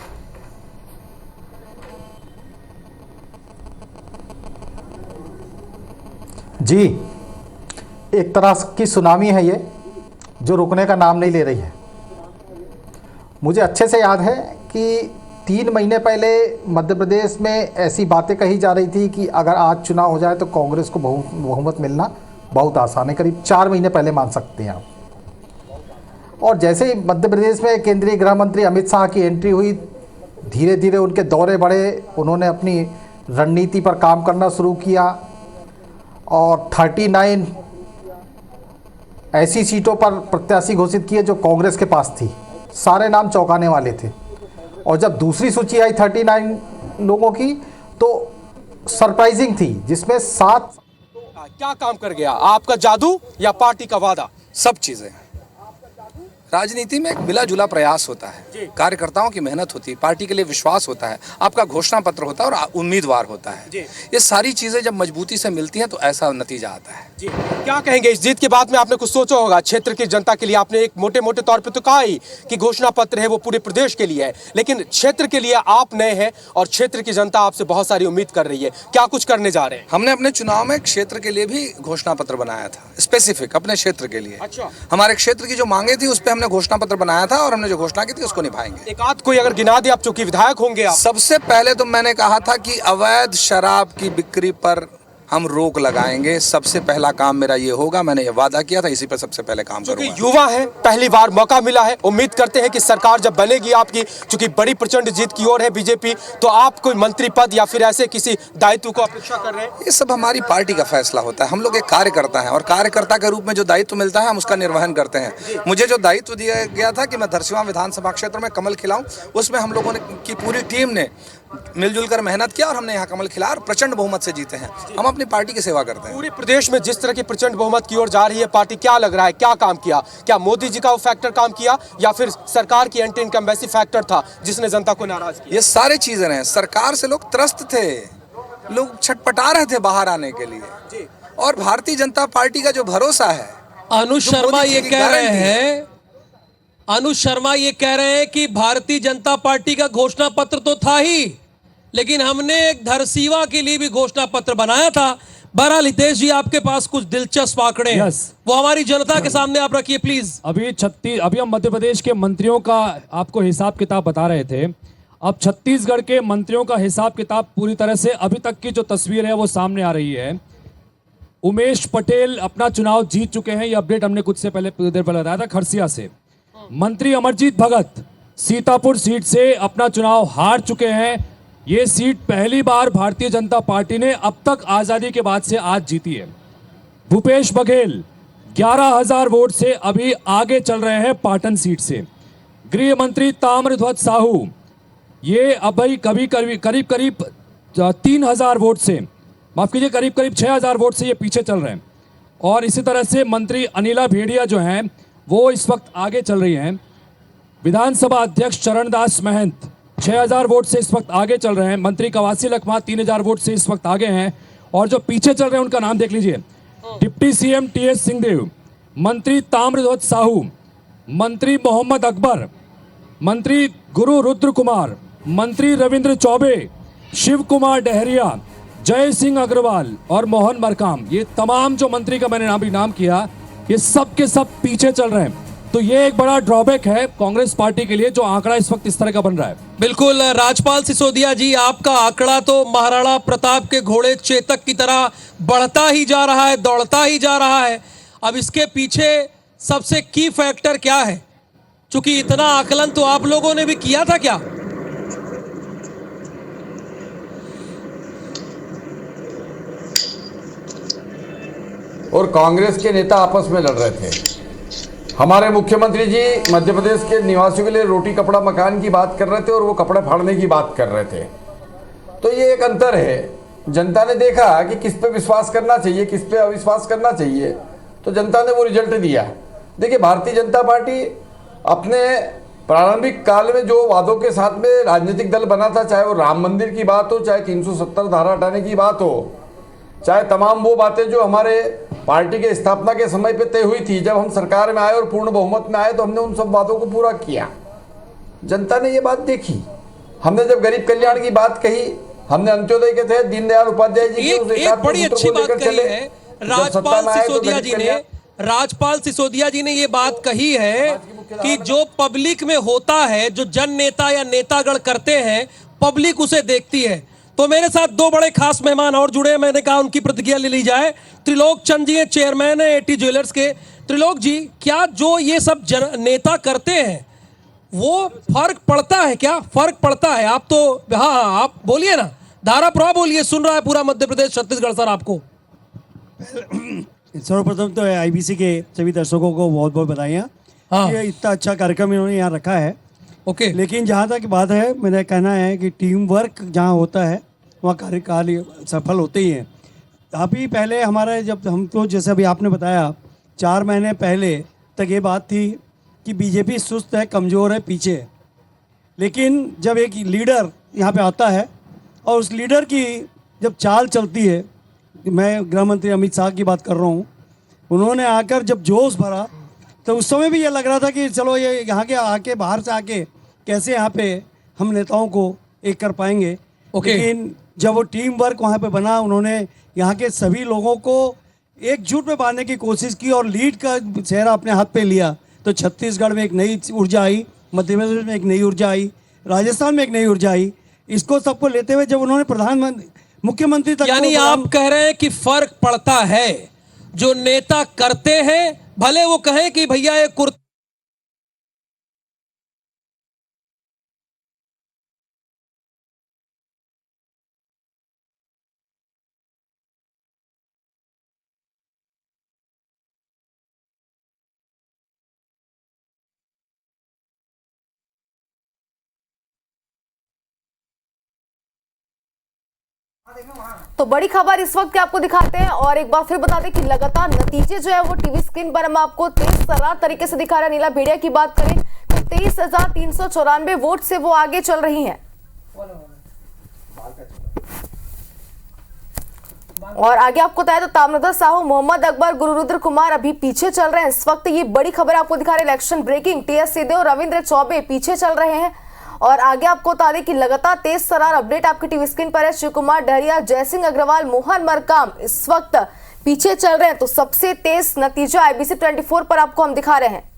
जी, एक तरह की सुनामी है ये, जो रुकने का नाम नहीं ले रही है। मुझे अच्छे से याद है कि 3 महीने पहले मध्य प्रदेश में ऐसी बातें कही जा रही थी कि अगर आज चुनाव हो जाए तो कांग्रेस को बहुमत मिलना बहुत आसान है। करीब 4 महीने पहले मान सकते हैं आप। और जैसे ही मध्य प्रदेश में केंद्रीय गृह मंत्री अमित शाह की एंट्री हुई, धीरे धीरे उनके दौरे बढ़े, उन्होंने अपनी रणनीति पर काम करना शुरू किया और 39 ऐसी सीटों पर प्रत्याशी घोषित किए जो कांग्रेस के पास थी। सारे नाम चौंकाने वाले थे। और जब दूसरी सूची आई 39 लोगों की, तो सरप्राइजिंग थी, जिसमें 7। क्या काम कर गया आपका जादू या पार्टी का वादा? सब चीजें। राजनीति में एक मिला जुला प्रयास होता है, कार्यकर्ताओं की मेहनत होती है, पार्टी के लिए विश्वास होता है, आपका घोषणा पत्र होता है और उम्मीदवार होता है। ये सारी चीजें जब मजबूती से मिलती हैं तो ऐसा नतीजा आता है। जी, क्या कहेंगे इस जीत के बाद में? आपने कुछ सोचा होगा क्षेत्र की जनता के लिए। आपने एक मोटे मोटे तौर पे तो कहा ही कि घोषणा पत्र है वो पूरे प्रदेश के लिए है, लेकिन क्षेत्र के लिए आप नए हैं और क्षेत्र की जनता आपसे बहुत सारी उम्मीद कर रही है। क्या कुछ करने जा रहे हैं? हमने अपने चुनाव में क्षेत्र के लिए भी घोषणा पत्र बनाया था, स्पेसिफिक अपने क्षेत्र के लिए। अच्छा। हमारे क्षेत्र की जो मांगे थी उस पर हमने घोषणा पत्र बनाया था और हमने जो घोषणा की थी उसको निभाएंगे। एक आध कोई अगर गिना दे, आप चूंकि विधायक होंगे आप। सबसे पहले तो मैंने कहा था कि अवैध शराब की बिक्री पर हम रोक लगाएंगे। सबसे पहला काम मेरा ये होगा, मैंने ये वादा किया था, इसी पर सबसे पहले काम करूंगा। युवा है, पहली बार मौका मिला है, उम्मीद करते हैं कि सरकार जब बनेगी आपकी, चूंकि बड़ी प्रचंड जीत की ओर है बीजेपी, तो आप कोई मंत्री पद या फिर ऐसे किसी दायित्व को अपेक्षा कर रहे हैं? ये सब हमारी पार्टी का फैसला होता है। हम लोग एक कार्यकर्ता हैं और कार्यकर्ता के रूप में जो दायित्व मिलता है हम उसका निर्वहन करते हैं। मुझे जो दायित्व दिया गया था कि मैं धरसीवां विधानसभा क्षेत्र में कमल खिलाऊं, उसमें हम लोगों ने की पूरी टीम ने मिलजुल कर मेहनत किया और हमने यहाँ कमल खिला और प्रचंड बहुमत से जीते हैं। हम अपनी पार्टी की सेवा करते हैं। पूरे प्रदेश में जिस तरह की प्रचंड बहुमत की ओर जा रही है पार्टी, क्या लग रहा है क्या काम किया? क्या मोदी जी का वो फैक्टर काम किया या फिर सरकार की एंटी इनकम्बेंसी फैक्टर था जिसने जनता को नाराज किया? ये सारे चीजें हैं। सरकार से लोग त्रस्त थे, लोग छटपटा रहे थे बाहर आने के लिए, और भारतीय जनता पार्टी का जो भरोसा है। अनुज शर्मा ये कह रहे हैं कि भारतीय जनता पार्टी का घोषणा पत्र तो था ही, लेकिन हमने एक धरसीवा के लिए भी घोषणा पत्र बनाया था। बहरहाल हितेश जी, आपके पास कुछ दिलचस्प आंकड़े हैं, वो हमारी जनता के सामने आप रखिए प्लीज। अभी हम मध्य प्रदेश के मंत्रियों का आपको हिसाब किताब बता रहे थे। अब छत्तीसगढ़ के मंत्रियों का हिसाब किताब पूरी तरह से अभी तक की जो तस्वीर है वो सामने आ रही है। उमेश पटेल अपना चुनाव जीत चुके हैं, ये अपडेट हमने कुछ देर पहले बताया था खरसिया से। मंत्री अमरजीत भगत सीतापुर सीट से अपना चुनाव हार चुके हैं। ये सीट पहली बार भारतीय जनता पार्टी ने अब तक आजादी के बाद से आज जीती है। भूपेश बघेल 11,000 वोट से अभी आगे चल रहे हैं पाटन सीट से। गृह मंत्री ताम्रध्वज साहू ये अभी करीब 3,000 वोट से, माफ कीजिए करीब 6,000 वोट से ये पीछे चल रहे हैं। और इसी तरह से मंत्री अनिला भेड़िया जो हैं वो इस वक्त आगे चल रही हैं। विधानसभा अध्यक्ष चरणदास महंत 6,000 वोट से इस वक्त आगे चल रहे हैं। मंत्री कवासी लखमा 3,000 वोट से इस वक्त आगे हैं। और जो पीछे चल रहे हैं उनका नाम देख लीजिए, डिप्टी सीएम टीएस सिंहदेव, मंत्री ताम्रध्वज साहू, मंत्री मोहम्मद अकबर, मंत्री गुरु रुद्र कुमार, मंत्री रविंद्र चौबे, शिव कुमार डहरिया, जय सिंह अग्रवाल और मोहन मरकाम। ये तमाम जो मंत्री का मैंने नाम किया, ये सब के सब पीछे चल रहे हैं। तो ये एक बड़ा ड्रॉबैक है कांग्रेस पार्टी के लिए, जो आंकड़ा इस वक्त इस तरह का बन रहा है। बिल्कुल राजपाल सिसोदिया जी, आपका आंकड़ा तो महाराणा प्रताप के घोड़े चेतक की तरह बढ़ता ही जा रहा है, दौड़ता ही जा रहा है। अब इसके पीछे सबसे की फैक्टर क्या है? क्योंकि इतना आकलन तो आप लोगों ने भी किया था क्या? और कांग्रेस के नेता आपस में लड़ रहे थे। हमारे मुख्यमंत्री जी मध्य प्रदेश के निवासियों के लिए रोटी कपड़ा मकान की बात कर रहे थे और वो कपड़े फाड़ने की बात कर रहे थे। तो ये एक अंतर है। जनता ने देखा कि किस पे विश्वास करना चाहिए, किस पे अविश्वास करना चाहिए, तो जनता ने वो रिजल्ट दिया। देखिए, भारतीय जनता पार्टी अपने प्रारंभिक काल में जो वादों के साथ में राजनीतिक दल बना था, चाहे वो राम मंदिर की बात हो, चाहे 370 धारा हटाने की बात हो, चाहे तमाम वो बातें जो हमारे पार्टी के स्थापना के समय पे तय हुई थी, जब हम सरकार में आए और पूर्ण बहुमत में आए तो हमने उन सब वादों को पूरा किया। जनता ने ये बात देखी। हमने जब गरीब कल्याण की बात कही, हमने अंत्योदय के तहत दीनदयाल उपाध्याय जी एक बड़ी अच्छी बात कही है राजपाल सिसोदिया जी ने ये बात कही है कि जो पब्लिक में होता है, जो जन नेता या नेतागण करते हैं, पब्लिक उसे देखती है। तो मेरे साथ दो बड़े खास मेहमान और जुड़े हैं, मैंने कहा उनकी प्रतिक्रिया ले ली जाए। त्रिलोक चंद जी चेयरमैन है एटी ज्वेलर्स के। त्रिलोक जी, क्या जो ये सब नेता करते हैं वो फर्क पड़ता है? क्या फर्क पड़ता है? आप तो हाँ आप बोलिए ना, धारा प्रभाव बोलिए, सुन रहा है पूरा मध्य प्रदेश छत्तीसगढ़ सर आपको। सर्वप्रथम तो आईबीसी के सभी दर्शकों को बहुत बहुत बधाइयाँ। हाँ। ये इतना अच्छा कार्यक्रम इन्होंने यहाँ रखा है। ओके। लेकिन जहाँ तक बात है, मेरा कहना है कि टीम वर्क जहाँ होता है वहाँ कार्य सफल होते ही हैं। अभी पहले हमारा जब हम तो जैसे अभी आपने बताया 4 महीने पहले तक ये बात थी कि बीजेपी सुस्त है, कमज़ोर है, पीछे है। लेकिन जब एक लीडर यहाँ पे आता है और उस लीडर की जब चाल चलती है, मैं गृह मंत्री अमित शाह की बात कर रहा हूँ, उन्होंने आकर जब जोश भरा तो उस समय भी ये लग रहा था कि चलो ये यहाँ के आके बाहर से आके कैसे यहाँ पे हम नेताओं को एक कर पाएंगे। लेकिन जब वो टीम वर्क वहाँ पे बना, उन्होंने यहाँ के सभी लोगों को एकजुट में बांधने की कोशिश की और लीड का चेहरा अपने हाथ पे लिया, तो छत्तीसगढ़ में एक नई ऊर्जा आई, मध्य प्रदेश में एक नई ऊर्जा आई, राजस्थान में एक नई ऊर्जा आई। इसको सबको लेते हुए जब उन्होंने प्रधानमंत्री मुख्यमंत्री तक, यानी आप कह रहे हैं कि फर्क पड़ता है, जो नेता करते हैं भले वो कहें कि भैया ये कुर्ता तो बड़ी खबर इस वक्त आपको दिखाते हैं और एक बार फिर बता दें कि लगातार नतीजे जो है वो टीवी स्क्रीन पर हम आपको तेज तर्रार तरीके से दिखा रहे हैं। नीला भेड़िया की बात करें तो 23,394 वोट से वो आगे चल रही हैं। और आगे आपको बताया तो ताम्रध्वज साहू, मोहम्मद अकबर, गुरुरुद्र कुमार अभी पीछे चल रहे हैं। इस वक्त ये बड़ी खबर आपको दिखा रहे हैं, election breaking, TS Singhdeo, Ravindra Choubey पीछे चल रहे हैं। और आगे आपको बता दें कि लगातार तेज तर्रार अपडेट आपकी टीवी स्क्रीन पर है। शिव कुमार डहरिया, जयसिंह अग्रवाल, मोहन मरकाम इस वक्त पीछे चल रहे हैं। तो सबसे तेज नतीजा आईबीसी 24 पर आपको हम दिखा रहे हैं।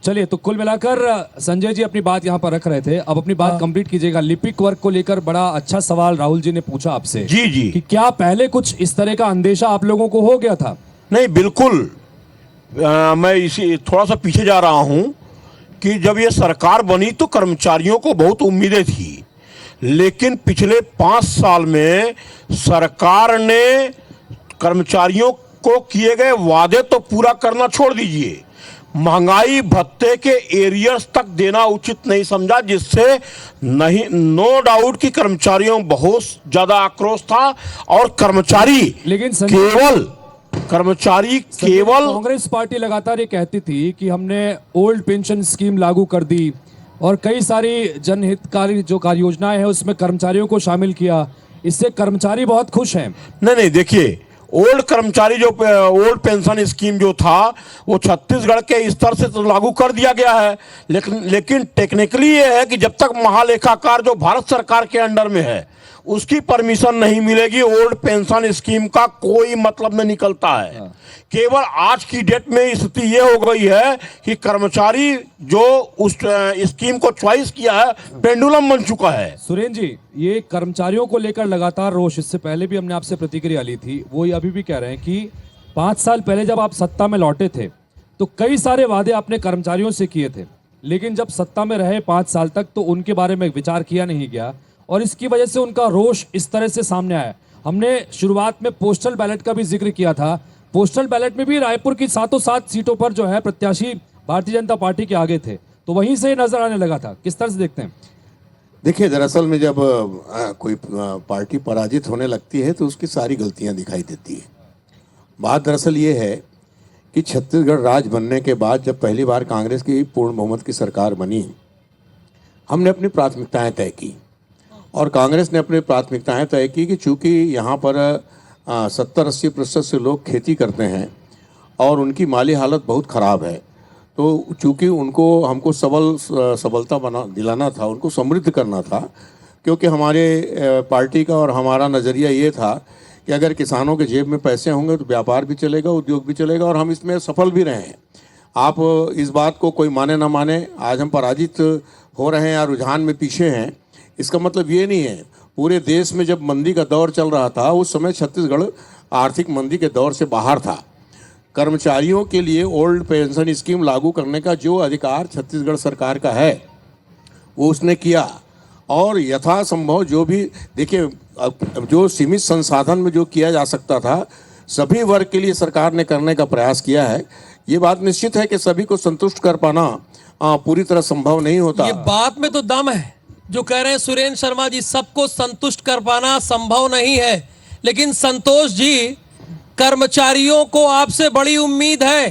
चलिए, तो कुल मिलाकर संजय जी अपनी बात यहाँ पर रख रहे थे, अब अपनी बात कंप्लीट कीजिएगा। लिपिक वर्क को लेकर बड़ा अच्छा सवाल राहुल जी ने पूछा आपसे। जी कि क्या पहले कुछ इस तरह का अंदेशा आप लोगों को हो गया था? नहीं, बिल्कुल। मैं इसी थोड़ा सा पीछे जा रहा हूँ कि जब ये सरकार बनी तो कर्मचारियों को बहुत उम्मीदें थी, लेकिन पिछले 5 साल में सरकार ने कर्मचारियों को किए गए वादे तो पूरा करना छोड़ दीजिए, महंगाई भत्ते के एरियर्स तक देना उचित नहीं समझा, जिससे नहीं, नो डाउट कि कर्मचारियों बहुत ज्यादा आक्रोश था। और कर्मचारी लेकिन कांग्रेस पार्टी लगातार ये कहती थी कि हमने ओल्ड पेंशन स्कीम लागू कर दी और कई सारी जनहितकारी जो कार्य योजनाएं हैं उसमें कर्मचारियों को शामिल किया, इससे कर्मचारी बहुत खुश हैं। नहीं, देखिए, ओल्ड कर्मचारी जो ओल्ड पेंशन स्कीम जो था वो छत्तीसगढ़ के स्तर से तो लागू कर दिया गया है, लेकिन टेक्निकली ये है कि जब तक महालेखाकार जो भारत सरकार के अंडर में है उसकी परमिशन नहीं मिलेगी, ओल्ड पेंशन स्कीम का कोई मतलब नहीं निकलता है। केवल आज की डेट में स्थिति ये हो गई है कि कर्मचारी जो उस स्कीम को चॉइस किया है पेंडुलम बन चुका है। सुरेंद्र जी, ये कर्मचारियों को लेकर लगातार रोष, इससे पहले भी हमने आपसे प्रतिक्रिया ली थी, वो अभी भी कह रहे हैं कि 5 साल पहले जब आप सत्ता में लौटे थे तो कई सारे वादे आपने कर्मचारियों से किए थे, लेकिन जब सत्ता में रहे 5 साल तक तो उनके बारे में विचार किया नहीं गया और इसकी वजह से उनका रोष इस तरह से सामने आया। हमने शुरुआत में पोस्टल बैलेट का भी जिक्र किया था, पोस्टल बैलेट में भी रायपुर की 7 सीटों पर जो है प्रत्याशी भारतीय जनता पार्टी के आगे थे, तो वहीं से नजर आने लगा था। किस तरह से देखते हैं? देखिए, दरअसल में जब कोई पार्टी पराजित होने लगती है तो उसकी सारी गलतियां दिखाई देती है। बात दरअसल ये है कि छत्तीसगढ़ राज्य बनने के बाद जब पहली बार कांग्रेस की पूर्ण बहुमत की सरकार बनी, हमने अपनी प्राथमिकताएं तय की और कांग्रेस ने अपनी प्राथमिकताएं तय की कि चूंकि यहाँ पर 70-80% से लोग खेती करते हैं और उनकी माली हालत बहुत ख़राब है, तो चूंकि उनको हमको सबलता दिलाना था, उनको समृद्ध करना था, क्योंकि हमारे पार्टी का और हमारा नज़रिया ये था कि अगर किसानों के जेब में पैसे होंगे तो व्यापार भी चलेगा, उद्योग भी चलेगा, और हम इसमें सफल भी रहे हैं। आप इस बात को कोई माने ना माने, आज हम पराजित हो रहे हैं या रुझान में पीछे हैं, इसका मतलब ये नहीं है। पूरे देश में जब मंदी का दौर चल रहा था, उस समय छत्तीसगढ़ आर्थिक मंदी के दौर से बाहर था। कर्मचारियों के लिए ओल्ड पेंशन स्कीम लागू करने का जो अधिकार छत्तीसगढ़ सरकार का है वो उसने किया, और यथासंभव जो भी, देखिए, जो सीमित संसाधन में जो किया जा सकता था सभी वर्ग के लिए सरकार ने करने का प्रयास किया है। ये बात निश्चित है कि सभी को संतुष्ट कर पाना पूरी तरह संभव नहीं होता। ये बात में तो दम है जो कह रहे हैं सुरेंद्र शर्मा जी, सबको संतुष्ट कर पाना संभव नहीं है, लेकिन संतोष जी, कर्मचारियों को आपसे बड़ी उम्मीद है।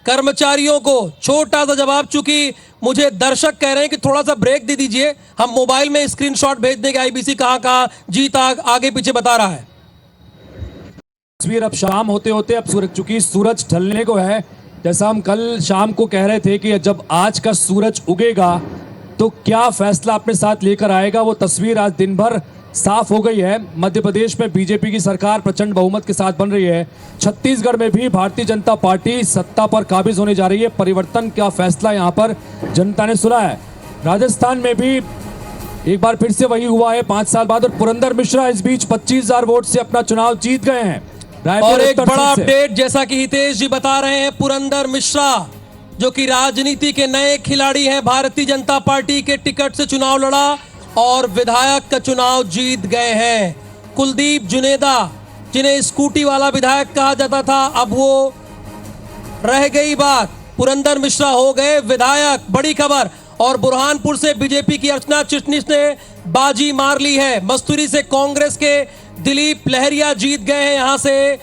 कर्मचारियों को छोटा सा जवाब, चूंकि मुझे दर्शक कह रहे हैं कि थोड़ा सा ब्रेक दे दीजिए, हम मोबाइल में स्क्रीनशॉट भेज देंगे, आईबीसी कहां जीत आगे पीछे बता रहा है। तस्वीर अब शाम होते होते अब चूंकि सूरज ढलने को है, जैसा हम कल शाम को कह रहे थे कि जब आज का सूरज उगेगा तो क्या फैसला अपने साथ लेकर आएगा, वो तस्वीर आज दिन भर साफ हो गई है। मध्य प्रदेश में बीजेपी की सरकार प्रचंड बहुमत के साथ बन रही है। छत्तीसगढ़ में भी भारतीय जनता पार्टी सत्ता पर काबिज होने जा रही है। परिवर्तन का फैसला यहां पर जनता ने सुना है। राजस्थान में भी एक बार फिर से वही हुआ है 5 साल बाद, और पुरंदर मिश्रा इस बीच 25,000 वोट से अपना चुनाव जीत गए हैं। और एक बड़ा अपडेट, जैसा कि हितेश जी बता रहे हैं, पुरंदर मिश्रा जो कि राजनीति के नए खिलाड़ी हैं, भारतीय जनता पार्टी के टिकट से चुनाव लड़ा और विधायक का चुनाव जीत गए हैं। कुलदीप जुनेदा, जिन्हें स्कूटी वाला विधायक कहा जाता था, अब वो रह गई बात, पुरंदर मिश्रा हो गए विधायक। बड़ी खबर। और बुरहानपुर से बीजेपी की अर्चना चिटनिस ने बाजी मार ली है। मस्तूरी से कांग्रेस के दिलीप लहरिया जीत गए हैं, यहां से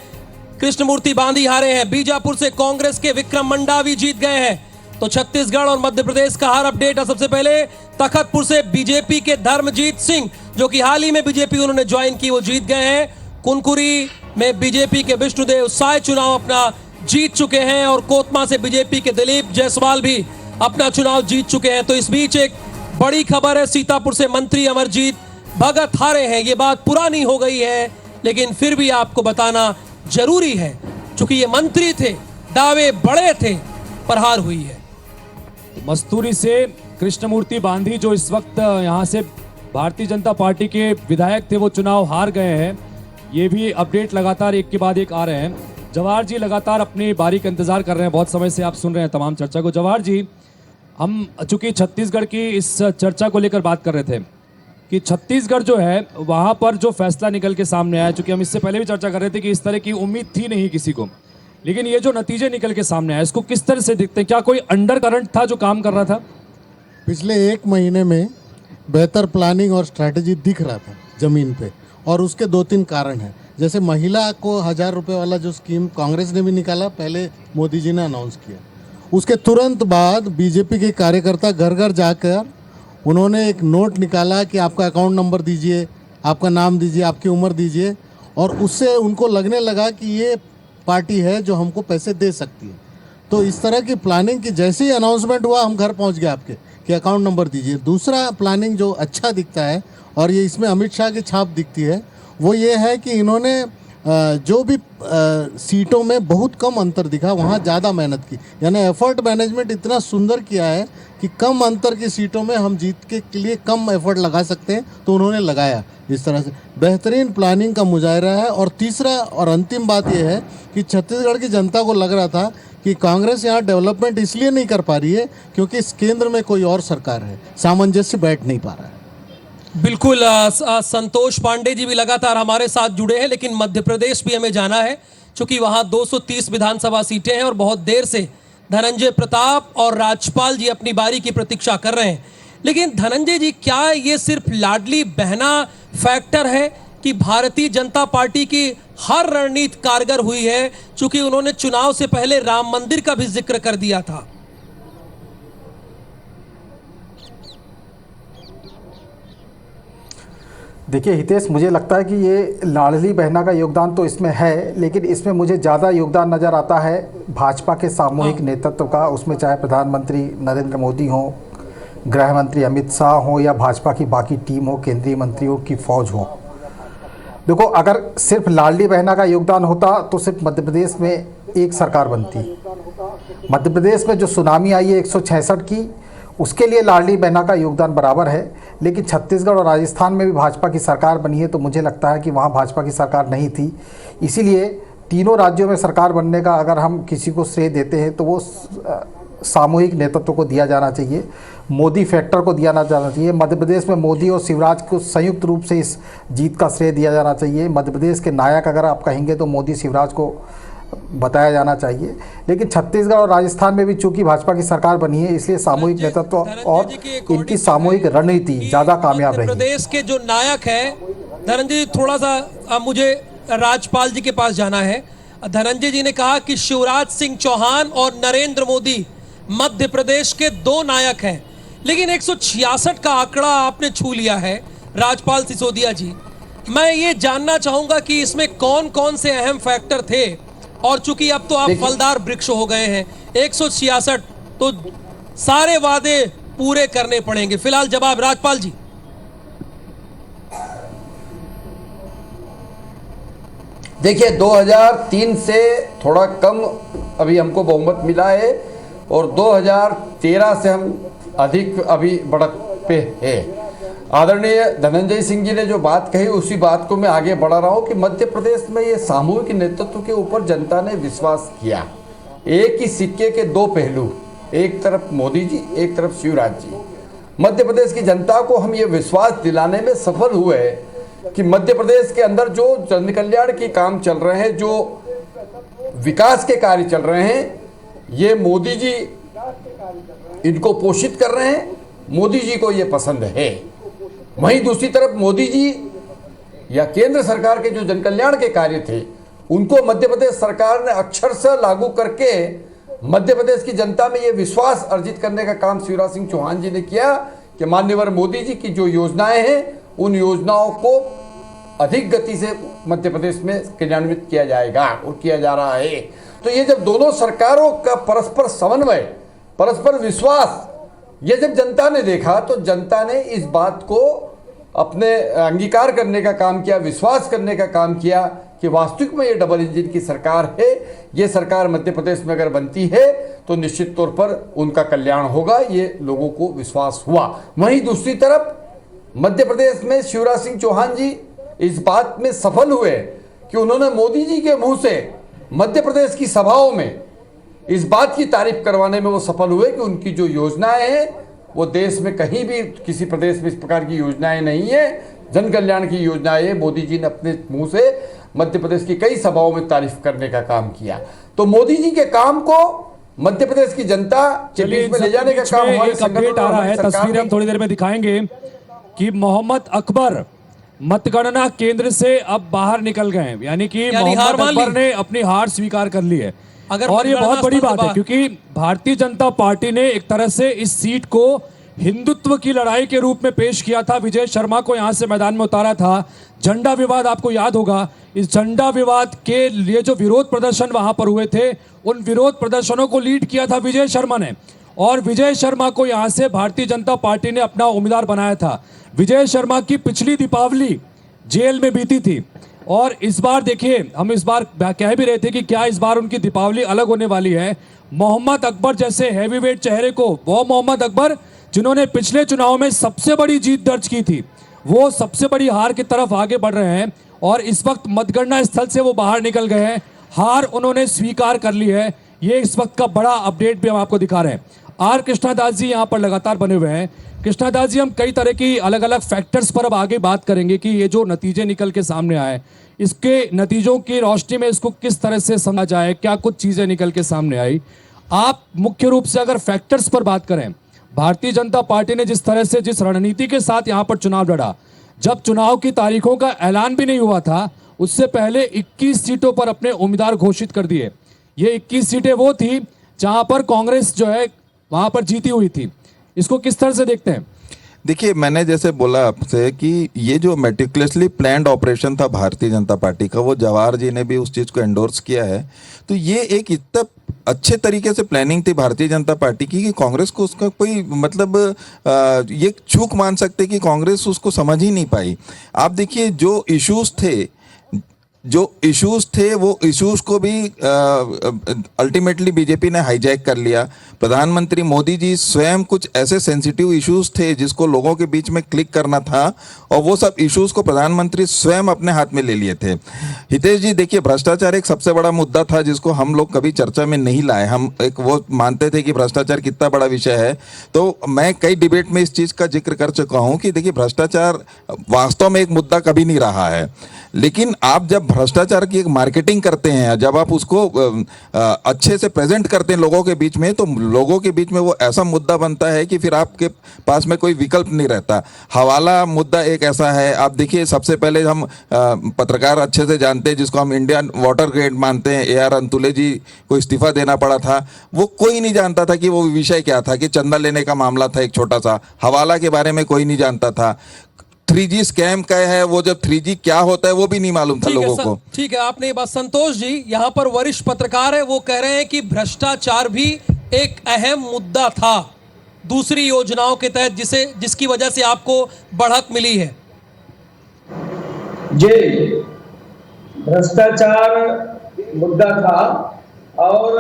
कृष्णमूर्ति बांदी हारे हैं। बीजापुर से कांग्रेस के विक्रम मंडावी जीत गए हैं। तो छत्तीसगढ़ और मध्य प्रदेश का हर अपडेट है। सबसे पहले तखतपुर से बीजेपी के धर्मजीत सिंह, जो कि हाल ही में बीजेपी उन्होंने ज्वाइन की, वो जीत गए हैं। कुनकुरी में बीजेपी के विष्णुदेव साय चुनाव अपना जीत चुके हैं, और कोतमा से बीजेपी के दिलीप जायसवाल भी अपना चुनाव जीत चुके हैं। तो इस बीच एक बड़ी खबर है, सीतापुर से मंत्री अमरजीत भगत हारे हैं। ये बात पुरानी हो गई है, लेकिन फिर भी आपको बताना जरूरी है, क्योंकि ये मंत्री थे, दावे बड़े थे, पर हार हुई है। मस्तूरी से कृष्णमूर्ति बांधी, जो इस वक्त यहां से भारतीय जनता पार्टी के विधायक थे, वो चुनाव हार गए हैं। ये भी अपडेट लगातार एक के बाद एक आ रहे हैं। जवाहर जी लगातार अपनी बारी का इंतजार कर रहे हैं, बहुत समय से आप सुन रहे हैं तमाम चर्चा को। जवाहर जी, हम चूंकि छत्तीसगढ़ की इस चर्चा को लेकर बात कर रहे थे कि छत्तीसगढ़ जो है वहां पर जो फैसला निकल के सामने आया, चूंकि हम इससे पहले भी चर्चा कर रहे थे कि इस तरह की उम्मीद थी नहीं किसी को, लेकिन ये जो नतीजे निकल के सामने आए, इसको किस तरह से देखते हैं? क्या कोई अंडर करंट था जो काम कर रहा था? पिछले 1 महीने में बेहतर प्लानिंग और स्ट्रैटेजी दिख रहा था जमीन पे, और उसके 2-3 कारण हैं। जैसे महिला को 1000 रुपये वाला जो स्कीम कांग्रेस ने भी निकाला, पहले मोदी जी ने अनाउंस किया, उसके तुरंत बाद बीजेपी के कार्यकर्ता घर घर जाकर उन्होंने एक नोट निकाला कि आपका अकाउंट नंबर दीजिए, आपका नाम दीजिए, आपकी उम्र दीजिए, और उससे उनको लगने लगा कि ये पार्टी है जो हमको पैसे दे सकती है। तो इस तरह की प्लानिंग की जैसे ही अनाउंसमेंट हुआ, हम घर पहुंच गए आपके कि अकाउंट नंबर दीजिए। दूसरा प्लानिंग जो अच्छा दिखता है, और ये इसमें अमित शाह की छाप दिखती है, वो ये है कि इन्होंने जो भी सीटों में बहुत कम अंतर दिखा, वहाँ ज़्यादा मेहनत की, यानी एफर्ट मैनेजमेंट इतना सुंदर किया है कि कम अंतर की सीटों में हम जीत के लिए कम एफर्ट लगा सकते हैं, तो उन्होंने लगाया। इस तरह से बेहतरीन प्लानिंग का मुजाहरा है। और तीसरा और अंतिम बात यह है कि छत्तीसगढ़ की जनता को लग रहा था कि कांग्रेस यहाँ डेवलपमेंट इसलिए नहीं कर पा रही है क्योंकि इस केंद्र में कोई और सरकार है, सामंजस्य बैठ नहीं पा रहा है। बिल्कुल। संतोष पांडे जी भी लगातार हमारे साथ जुड़े हैं, लेकिन मध्य प्रदेश भी हमें जाना है, क्योंकि वहां 230 विधानसभा सीटें हैं और बहुत देर से धनंजय प्रताप और राजपाल जी अपनी बारी की प्रतीक्षा कर रहे हैं। लेकिन धनंजय जी, क्या ये सिर्फ लाडली बहना फैक्टर है कि भारतीय जनता पार्टी की हर रणनीति कारगर हुई है, चूंकि उन्होंने चुनाव से पहले राम मंदिर का भी जिक्र कर दिया था? देखिए हितेश, मुझे लगता है कि ये लाडली बहना का योगदान तो इसमें है, लेकिन इसमें मुझे ज़्यादा योगदान नज़र आता है भाजपा के सामूहिक नेतृत्व का। उसमें चाहे प्रधानमंत्री नरेंद्र मोदी हों, गृह मंत्री अमित शाह हों, या भाजपा की बाकी टीम हो, केंद्रीय मंत्रियों की फौज हो। देखो, अगर सिर्फ लाडली बहना का योगदान होता तो सिर्फ मध्य प्रदेश में एक सरकार बनती। मध्य प्रदेश में जो सुनामी आई है 166 की, उसके लिए लाडली बहना का योगदान बराबर है। लेकिन छत्तीसगढ़ और राजस्थान में भी भाजपा की सरकार बनी है, तो मुझे लगता है कि वहाँ भाजपा की सरकार नहीं थी। इसीलिए तीनों राज्यों में सरकार बनने का अगर हम किसी को श्रेय देते हैं तो वो सामूहिक नेतृत्व को दिया जाना चाहिए, मोदी फैक्टर को दिया जाना चाहिए। मध्य प्रदेश में मोदी और शिवराज को संयुक्त रूप से इस जीत का श्रेय दिया जाना चाहिए। मध्य प्रदेश के नायक अगर आप कहेंगे तो मोदी शिवराज को बताया जाना चाहिए। लेकिन छत्तीसगढ़ और राजस्थान में भी चूंकि भाजपा की सरकार बनी है, इसलिए सामूहिक नेतृत्व और इनकी सामूहिक रणनीति ज़्यादा कामयाब रही। प्रदेश के जो नायक है धनंजय जी, थोड़ा सा मुझे राजपाल जी के पास जाना है। धनंजय जी ने कहा कि शिवराज सिंह चौहान और नरेंद्र मोदी मध्य प्रदेश के दो नायक हैं, लेकिन 166 का आंकड़ा आपने छू लिया है राजपाल सिसोदिया जी। मैं ये जानना चाहूंगा कि इसमें कौन कौन से अहम फैक्टर थे, और चूंकि अब तो आप फलदार वृक्ष हो गए हैं, 166 तो सारे वादे पूरे करने पड़ेंगे। फिलहाल जवाब राजपाल जी। देखिए, 2003 से थोड़ा कम अभी हमको बहुमत मिला है, और 2013 से हम अधिक अभी बढ़त पे है। आदरणीय धनंजय सिंह जी ने जो बात कही, उसी बात को मैं आगे बढ़ा रहा हूं कि मध्य प्रदेश में ये सामूहिक नेतृत्व के ऊपर जनता ने विश्वास किया। एक ही सिक्के के दो पहलू, एक तरफ मोदी जी, एक तरफ शिवराज जी। मध्य प्रदेश की जनता को हम ये विश्वास दिलाने में सफल हुए कि मध्य प्रदेश के अंदर जो जन कल्याण के काम चल रहे हैं, जो विकास के कार्य चल रहे हैं, ये मोदी जी इनको पोषित कर रहे हैं, मोदी जी को ये पसंद है। वहीं दूसरी तरफ मोदी जी या केंद्र सरकार के जो जन कल्याण के कार्य थे, उनको मध्य प्रदेश सरकार ने अक्षरशः लागू करके मध्य प्रदेश की जनता में ये विश्वास अर्जित करने का काम शिवराज सिंह चौहान जी ने किया कि माननीय मोदी जी की जो योजनाएं हैं, उन योजनाओं को अधिक गति से मध्य प्रदेश में क्रियान्वित किया जाएगा और किया जा रहा है। तो ये जब दोनों सरकारों का परस्पर समन्वय, परस्पर विश्वास, ये जब जनता ने देखा, तो जनता ने इस बात को अपने अंगीकार करने का काम किया, विश्वास करने का काम किया कि वास्तविक में ये डबल इंजन की सरकार है। ये सरकार मध्य प्रदेश में अगर बनती है तो निश्चित तौर पर उनका कल्याण होगा, ये लोगों को विश्वास हुआ। वहीं दूसरी तरफ मध्य प्रदेश में शिवराज सिंह चौहान जी इस बात में सफल हुए कि उन्होंने मोदी जी के मुंह से मध्य प्रदेश की सभाओं में इस बात की तारीफ करवाने में वो सफल हुए कि उनकी जो योजनाएं हैं, वो देश में कहीं भी किसी प्रदेश में इस प्रकार की योजनाएं नहीं है। जन कल्याण की योजनाएं मोदी जी ने अपने मुंह से मध्य प्रदेश की कई सभाओं में तारीफ करने का काम किया। तो मोदी जी के काम को मध्य प्रदेश की जनता के बीच में ले जाने का काम हमारे अपडेट आ रहा है, तस्वीरें हम थोड़ी देर में दिखाएंगे कि मोहम्मद अकबर मतगणना केंद्र से अब बाहर निकल गए हैं, यानी कि मोहम्मद अकबर ने अपनी हार स्वीकार कर ली है। और ये बहुत बड़ी बात है, क्योंकि भारतीय जनता पार्टी ने एक तरह से इस सीट को हिंदुत्व की लड़ाई के रूप में पेश किया था। विजय शर्मा को यहां से मैदान में उतारा था। झंडा विवाद आपको याद होगा, इस झंडा विवाद के लिए जो विरोध प्रदर्शन वहां पर हुए थे, उन विरोध प्रदर्शनों को लीड किया था विजय शर्मा ने, और विजय शर्मा को यहां से भारतीय जनता पार्टी ने अपना उम्मीदवार बनाया था। विजय शर्मा की पिछली दीपावली जेल में बीती थी, और इस बार देखिए, हम इस बार कह भी रहे थे कि क्या इस बार उनकी दीपावली अलग होने वाली है। मोहम्मद अकबर जैसे हैवीवेट चेहरे को, वो मोहम्मद अकबर जिन्होंने पिछले चुनाव में सबसे बड़ी जीत दर्ज की थी, वो सबसे बड़ी हार की तरफ आगे बढ़ रहे हैं, और इस वक्त मतगणना स्थल से वो बाहर निकल गए हैं। हार उन्होंने स्वीकार कर ली है। ये इस वक्त का बड़ा अपडेट भी हम आपको दिखा रहे हैं। आर कृष्णादास जी यहाँ पर लगातार बने हुए हैं। कृष्णादास जी, हम कई तरह की अलग अलग फैक्टर्स पर अब आगे बात करेंगे कि ये जो नतीजे निकल के सामने आए, इसके नतीजों की रोशनी में इसको किस तरह से समझा जाए, क्या कुछ चीजें निकल के सामने आई। आप मुख्य रूप से अगर फैक्टर्स पर बात करें, भारतीय जनता पार्टी ने जिस तरह से, जिस रणनीति के साथ यहाँ पर चुनाव लड़ा, जब चुनाव की तारीखों का ऐलान भी नहीं हुआ था, उससे पहले 21 सीटों पर अपने उम्मीदवार घोषित कर दिए। ये 21 सीटें वो थी जहां पर कांग्रेस जो है वहां पर जीती हुई थी। इसको किस तरह से देखते हैं? देखिए, मैंने जैसे बोला आपसे कि ये जो मेटिकुलसली प्लान्ड ऑपरेशन था भारतीय जनता पार्टी का, वो जवाहर जी ने भी उस चीज़ को एंडोर्स किया है। तो ये एक इतना अच्छे तरीके से प्लानिंग थी भारतीय जनता पार्टी की कि कांग्रेस को उसका कोई मतलब ये चूक मान सकते कि कांग्रेस उसको समझ ही नहीं पाई। आप देखिए, जो इश्यूज थे वो इश्यूज को भी अल्टीमेटली बीजेपी ने हाईजैक कर लिया। प्रधानमंत्री मोदी जी स्वयं कुछ ऐसे सेंसिटिव इश्यूज थे जिसको लोगों के बीच में क्लिक करना था, और वो सब इश्यूज को प्रधानमंत्री स्वयं अपने हाथ में ले लिए थे। हितेश जी, देखिए, भ्रष्टाचार एक सबसे बड़ा मुद्दा था जिसको हम लोग कभी चर्चा में नहीं लाए। हम एक वो मानते थे कि भ्रष्टाचार कितना बड़ा विषय है। तो मैं कई डिबेट में इस चीज़ का जिक्र कर चुका हूँ कि देखिए, भ्रष्टाचार वास्तव में एक मुद्दा कभी नहीं रहा है, लेकिन आप जब भ्रष्टाचार की एक मार्केटिंग करते हैं, जब आप उसको अच्छे से प्रेजेंट करते हैं लोगों के बीच में, तो लोगों के बीच में वो ऐसा मुद्दा बनता है कि फिर आपके पास में कोई विकल्प नहीं रहता। हवाला मुद्दा एक ऐसा है। आप देखिए, सबसे पहले हम पत्रकार अच्छे से जानते हैं जिसको हम इंडियन वाटर ग्रेड मानते हैं, AR अंतुले जी को इस्तीफा देना पड़ा था। वो कोई नहीं जानता था कि वो विषय क्या था, कि चंदा लेने का मामला था एक छोटा सा। हवाला के बारे में कोई नहीं जानता था। 3G स्कैम क्या है, वो जब 3G क्या होता है वो भी नहीं मालूम था लोगों को। ठीक है, आपने ये बात, संतोष जी यहाँ पर वरिष्ठ पत्रकार है, वो कह रहे हैं कि भ्रष्टाचार भी एक अहम मुद्दा था दूसरी योजनाओं के तहत, जिसकी वजह से आपको बढ़त मिली है। जी, भ्रष्टाचार मुद्दा था, और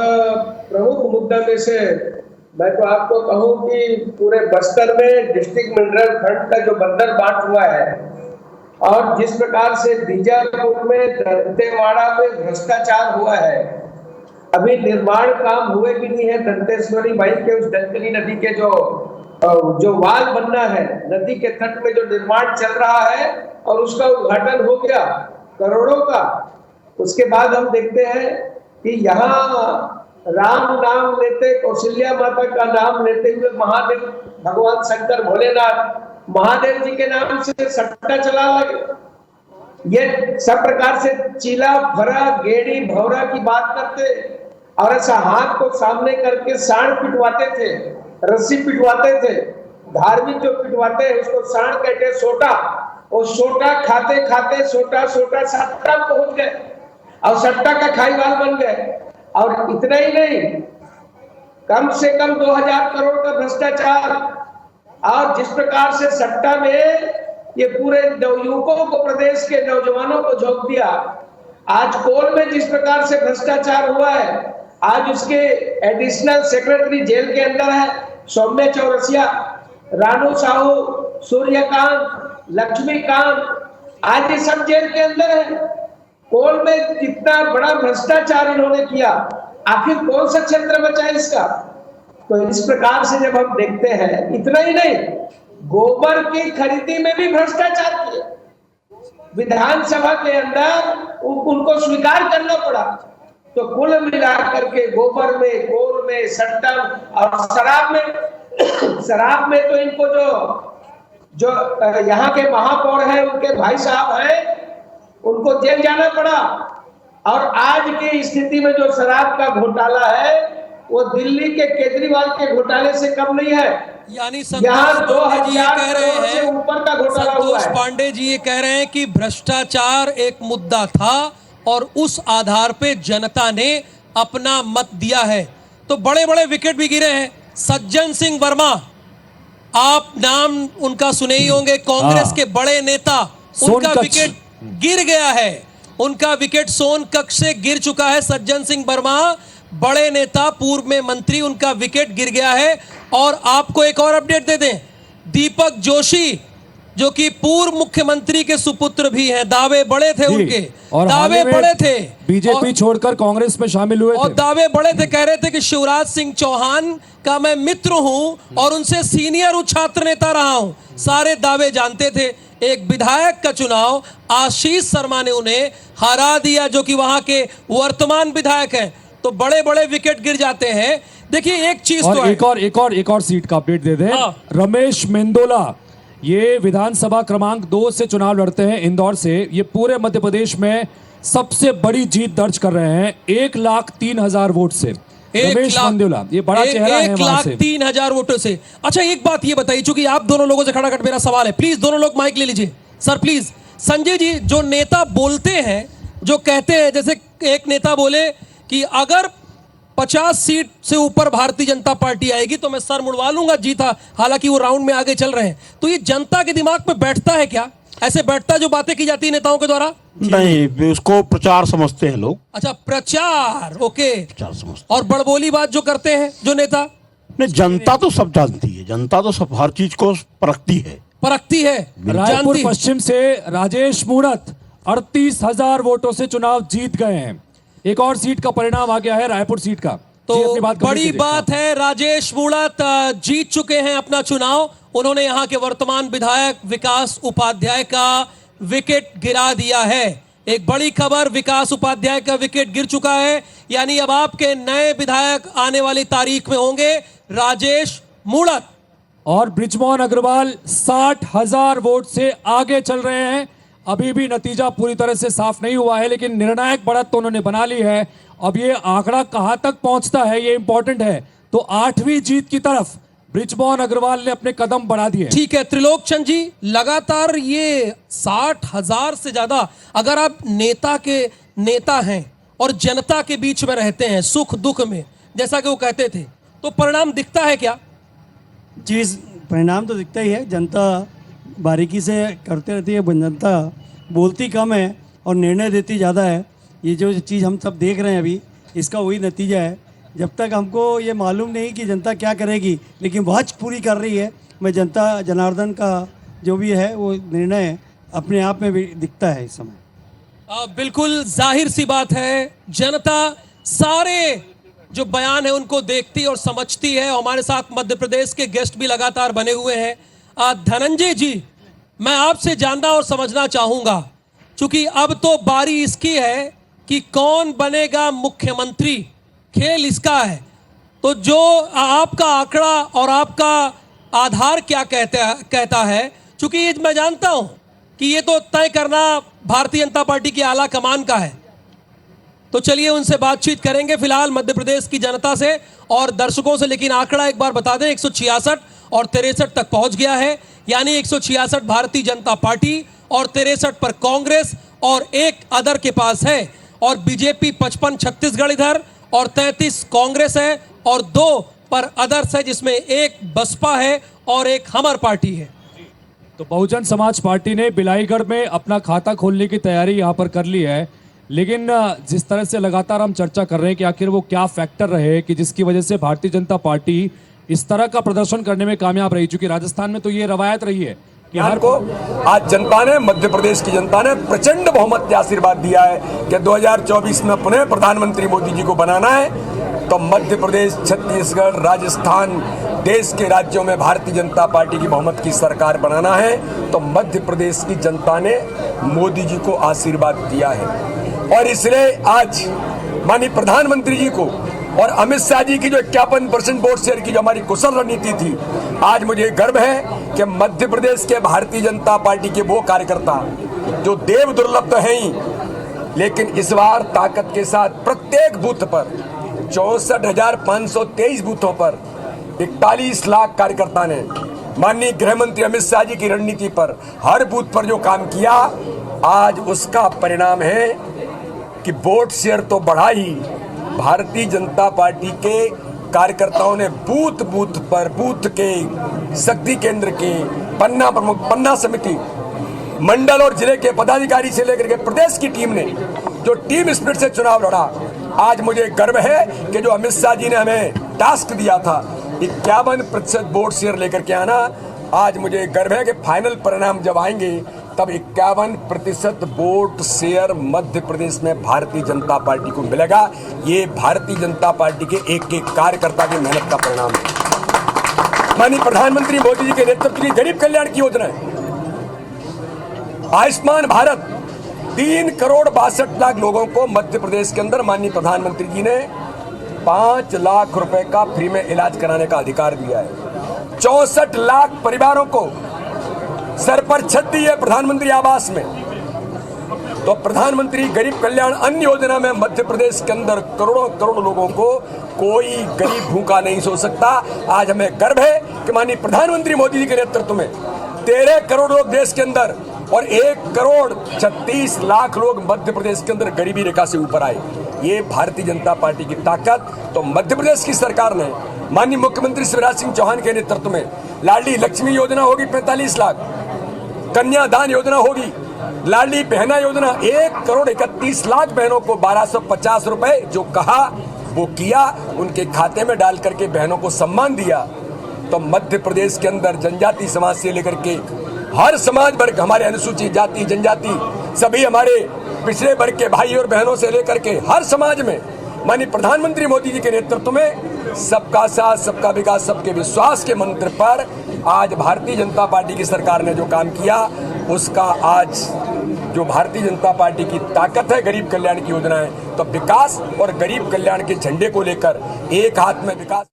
प्रमुख मुद्दा में से मैं तो आपको कहूं कि पूरे बस्तर में डिस्ट्रिक्ट मिनरल फंड का जो बंदर बांट हुआ है, और जिस प्रकार से बीजापुर में दंतेवाड़ा में भ्रष्टाचार हुआ है, अभी निर्माण काम हुए भी नहीं है। दंतेश्वरी माई के उस डंकनी नदी के जो वाल बनना है, नदी के तट में जो निर्माण चल रहा है, और उसका उद्घाटन हो गया करोड़ों का। उसके बाद हम देखते हैं कि यहाँ राम नाम लेते, कौशल्या माता का नाम लेते हुए महादेव भगवान शंकर भोलेनाथ महादेव जी के नाम से सट्टा चला लगे। ये सब प्रकार से चीला भरा गेड़ी भौरा की बात करते, और ऐसा हाथ को सामने करके सांड पिटवाते थे, रस्सी पिटवाते थे। धार्मिक जो पिटवाते हैं उसको सांड कहते, सोटा। और सोटा खाते खाते सोटा सट्टा पहुंच गए, और सट्टा का खाईवाल बन गए। और इतना ही नहीं, कम से कम 2000 करोड़ का भ्रष्टाचार। और जिस प्रकार से सट्टा में ये पूरे नवयुवकों को, प्रदेश के नौजवानों को झोंक दिया। आज कोल में जिस प्रकार से भ्रष्टाचार हुआ है, आज उसके एडिशनल सेक्रेटरी जेल के अंदर है, सौम्य चौरसिया, रानू साहू, सूर्यकांत, लक्ष्मीकांत, आज ये सब जेल के अंदर है। कोल में कितना बड़ा भ्रष्टाचार इन्होंने किया, आखिर कौन सा क्षेत्र बचा है इसका? तो इस प्रकार से जब हम देखते हैं, इतना ही नहीं, गोबर की खरीदी में भी भ्रष्टाचार किया। विधानसभा के अंदर उनको स्वीकार करना पड़ा। तो कुल मिलाकर के गोबर में, कोल में, सट्टा और शराब में तो इनको जो यहाँ के महापौर हैं, उनके भाई साहब हैं, उनको जेल जाना पड़ा। और आज की स्थिति में जो शराब का घोटाला है, वो दिल्ली के केजरीवाल के घोटाले से कम नहीं है। यानी संतोष पांडे जी ये कह रहे हैं, ऊपर का घोटाला हुआ है। संतोष पांडे जी ये कह रहे हैं कि भ्रष्टाचार एक मुद्दा था, और उस आधार पे जनता ने अपना मत दिया है। तो बड़े बड़े विकेट भी गिरे हैं। सज्जन सिंह वर्मा, आप नाम उनका सुने ही होंगे, कांग्रेस के बड़े नेता, उनका विकेट गिर गया है। उनका विकेट सोनकच्छ से गिर चुका है। सज्जन सिंह वर्मा, बड़े नेता, पूर्व में मंत्री, उनका विकेट गिर गया है। और आपको एक और अपडेट दे दें, दीपक जोशी जो कि पूर्व मुख्यमंत्री के सुपुत्र भी हैं, दावे बड़े थे उनके, और दावे बड़े थे, बीजेपी छोड़कर कांग्रेस में शामिल हुए और दावे बड़े थे, कह रहे थे कि शिवराज सिंह चौहान का मैं मित्र हूं और उनसे सीनियर छात्र नेता रहा हूं। सारे दावे जानते थे। एक विधायक का चुनाव आशीष शर्मा ने उन्हें हरा दिया, जो कि वहां के वर्तमान विधायक हैं। तो बड़े बड़े विकेट गिर जाते हैं। देखिए, एक चीज तो एक और सीट का अपडेट दे दें। रमेश मेंदोला, ये विधानसभा क्रमांक 2 से चुनाव लड़ते हैं, इंदौर से। ये पूरे मध्य प्रदेश में सबसे बड़ी जीत दर्ज कर रहे हैं 1,03,000 वोट से। रमेश मंजुला, ये बड़ा चेहरा है वहां से। 1,03,000 वोटों से। अच्छा एक बात ये बताइए, चूंकि आप दोनों लोगों से खड़ाखड़ मेरा सवाल है, प्लीज दोनों लोग माइक ले लीजिए सर प्लीज। संजय जी, जो नेता बोलते हैं, जो कहते हैं, जैसे एक नेता बोले कि अगर 50 सीट से ऊपर भारतीय जनता पार्टी आएगी तो मैं सर मुड़वा लूंगा जीता, हालांकि वो राउंड में आगे चल रहे हैं, तो ये जनता के दिमाग में बैठता है क्या? ऐसे बैठता जो बातें की जाती है नेताओं के द्वारा? नहीं, उसको प्रचार समझते हैं लोग। अच्छा प्रचार, ओके, प्रचार समझते। और बड़बोली बात जो करते हैं जो नेता? नहीं, जनता तो सब जानती है, जनता तो सब हर चीज को परखती है। रायपुर पश्चिम से राजेश मूणत 38,000 वोटों से चुनाव जीत गए हैं। एक और सीट का परिणाम आ गया है, रायपुर सीट का। तो बड़ी बात है, राजेश मूणत जीत चुके हैं अपना चुनाव। उन्होंने यहां के वर्तमान विधायक विकास उपाध्याय का विकेट गिरा दिया है। एक बड़ी खबर, विकास उपाध्याय का विकेट गिर चुका है, यानी अब आपके नए विधायक आने वाली तारीख में होंगे राजेश मूणत। और बृजमोहन अग्रवाल 60,000 वोट से आगे चल रहे हैं। अभी भी नतीजा पूरी तरह से साफ नहीं हुआ है, लेकिन निर्णायक बढ़त तो उन्होंने बना ली है। अब ये आंकड़ा कहां तक पहुंचता है ये इंपॉर्टेंट है। तो 8वीं जीत की तरफ बृजमोहन अग्रवाल ने अपने कदम बढ़ा दिए। ठीक है त्रिलोक चंद जी, लगातार ये 60,000 से ज्यादा, अगर आप नेता हैं और जनता के बीच में रहते हैं सुख दुख में, जैसा कि वो कहते थे, तो परिणाम दिखता है क्या? जी, परिणाम तो दिखता ही है। जनता बारीकी से करते रहती है, जनता बोलती कम है और निर्णय देती ज़्यादा है। ये जो चीज़ हम सब देख रहे हैं अभी, इसका वही नतीजा है। जब तक हमको ये मालूम नहीं कि जनता क्या करेगी, लेकिन वॉच पूरी कर रही है। मैं जनता जनार्दन का जो भी है वो निर्णय अपने आप में भी दिखता है इस समय। बिल्कुल जाहिर सी बात है, जनता सारे जो बयान है उनको देखती और समझती है। हमारे साथ मध्य प्रदेश के गेस्ट भी लगातार बने हुए हैं। धनंजय जी, मैं आपसे जानना और समझना चाहूंगा, क्योंकि अब तो बारी इसकी है कि कौन बनेगा मुख्यमंत्री, खेल इसका है। तो जो आपका आंकड़ा और आपका आधार क्या कहता है, क्योंकि मैं जानता हूं कि ये तो तय करना भारतीय जनता पार्टी की आला कमान का है। तो चलिए उनसे बातचीत करेंगे फिलहाल मध्य प्रदेश की जनता से और दर्शकों से। लेकिन आंकड़ा एक बार बता दें, 166 और 63 तक पहुंच गया है, यानी 166 भारतीय जनता पार्टी और 63 पर कांग्रेस और एक अदर के पास है। और बीजेपी 55 छत्तीसगढ़ इधर और 33 कांग्रेस है और 2 पर अदर्स है, जिसमें एक बसपा है और एक हमर पार्टी है। तो बहुजन समाज पार्टी ने बिलाईगढ़ में अपना खाता खोलने की तैयारी यहां पर कर ली है। लेकिन जिस तरह से लगातार हम चर्चा कर रहे हैं कि आखिर वो क्या फैक्टर रहे कि जिसकी वजह से भारतीय जनता पार्टी इस तरह का प्रदर्शन करने में कामयाब रही, चूंकि राजस्थान में तो ये रवायत रही है कि हर को आज जनता ने, मध्य प्रदेश की जनता ने प्रचंड बहुमत का आशीर्वाद दिया है कि 2024 में पुनः प्रधानमंत्री मोदी जी को बनाना है। तो मध्य प्रदेश, छत्तीसगढ़, राजस्थान, देश के राज्यों में भारतीय जनता पार्टी की बहुमत की सरकार बनाना है। तो मध्य प्रदेश की जनता ने मोदी जी को आशीर्वाद दिया है और इसलिए आज माननीय प्रधानमंत्री जी को और अमित शाह जी की जो 51% वोट शेयर की जो हमारी कुशल रणनीति थी, आज मुझे गर्व है कि मध्य प्रदेश के भारतीय जनता पार्टी के वो कार्यकर्ता जो देव दुर्लभ तो हैं ही, लेकिन इस बार ताकत के साथ प्रत्येक बूथ पर 64,523 बूथों पर 41 लाख कार्यकर्ता ने माननीय गृह मंत्री अमित शाह जी की रणनीति पर हर बूथ पर जो काम किया, आज उसका परिणाम है कि वोट शेयर तो बढ़ा ही, भारतीय जनता पार्टी के कार्यकर्ताओं ने बूथ बूथ पर, बूथ के शक्ति केंद्र के पन्ना प्रमुख, पन्ना समिति, मंडल और जिले के पदाधिकारी से लेकर के प्रदेश की टीम ने जो टीम स्पिरिट से चुनाव लड़ा, आज मुझे गर्व है कि जो अमित शाह जी ने हमें टास्क दिया था 51% वोट शेयर लेकर के आना, आज मुझे गर्व है कि फाइनल परिणाम जब आएंगे तब 51% वोट शेयर मध्य प्रदेश में भारतीय जनता पार्टी को मिलेगा। ये भारतीय जनता पार्टी के एक एक कार्यकर्ता की मेहनत का परिणाम है। माननीय प्रधानमंत्री मोदी जी के नेतृत्व की गरीब कल्याण की योजना है आयुष्मान भारत, 3,62,00,000 लोगों को मध्य प्रदेश के अंदर माननीय प्रधानमंत्री जी ने 5 लाख रुपए का फ्री में इलाज कराने का अधिकार दिया है। 64 लाख परिवारों को सर पर छत दी है प्रधानमंत्री आवास में। तो प्रधानमंत्री गरीब कल्याण अन्न योजना में मध्य प्रदेश के अंदर करोड़ों करोड़ लोगों को कोई गरीब भूखा नहीं सो सकता। आज हमें गर्व है कि माननीय प्रधानमंत्री मोदी जी के नेतृत्व में 13 करोड़ लोग देश के अंदर और 1 करोड़ 36 लाख लोग मध्य प्रदेश के अंदर गरीबी रेखा से ऊपर आए। ये भारतीय जनता पार्टी की ताकत। तो मध्य प्रदेश की सरकार ने माननीय मुख्यमंत्री शिवराज सिंह चौहान के नेतृत्व में लाडली लक्ष्मी योजना होगी 45 लाख, कन्यादान योजना होगी, लाडली बहना योजना 1 करोड़ 31 लाख बहनों को 1250 रुपए जो कहा वो किया, उनके खाते में डाल करके बहनों को सम्मान दिया। तो मध्य प्रदेश के अंदर जनजाति समाज से लेकर के हर समाज वर्ग, हमारे अनुसूचित जाति जनजाति, सभी हमारे पिछड़े वर्ग के भाई और बहनों से लेकर के हर समाज में माननीय प्रधानमंत्री मोदी जी के नेतृत्व में सबका साथ सबका विकास सबके विश्वास के मंत्र पर आज भारतीय जनता पार्टी की सरकार ने जो काम किया उसका आज जो भारतीय जनता पार्टी की ताकत है गरीब कल्याण की योजना है। तो विकास और गरीब कल्याण के झंडे को लेकर एक हाथ में विकास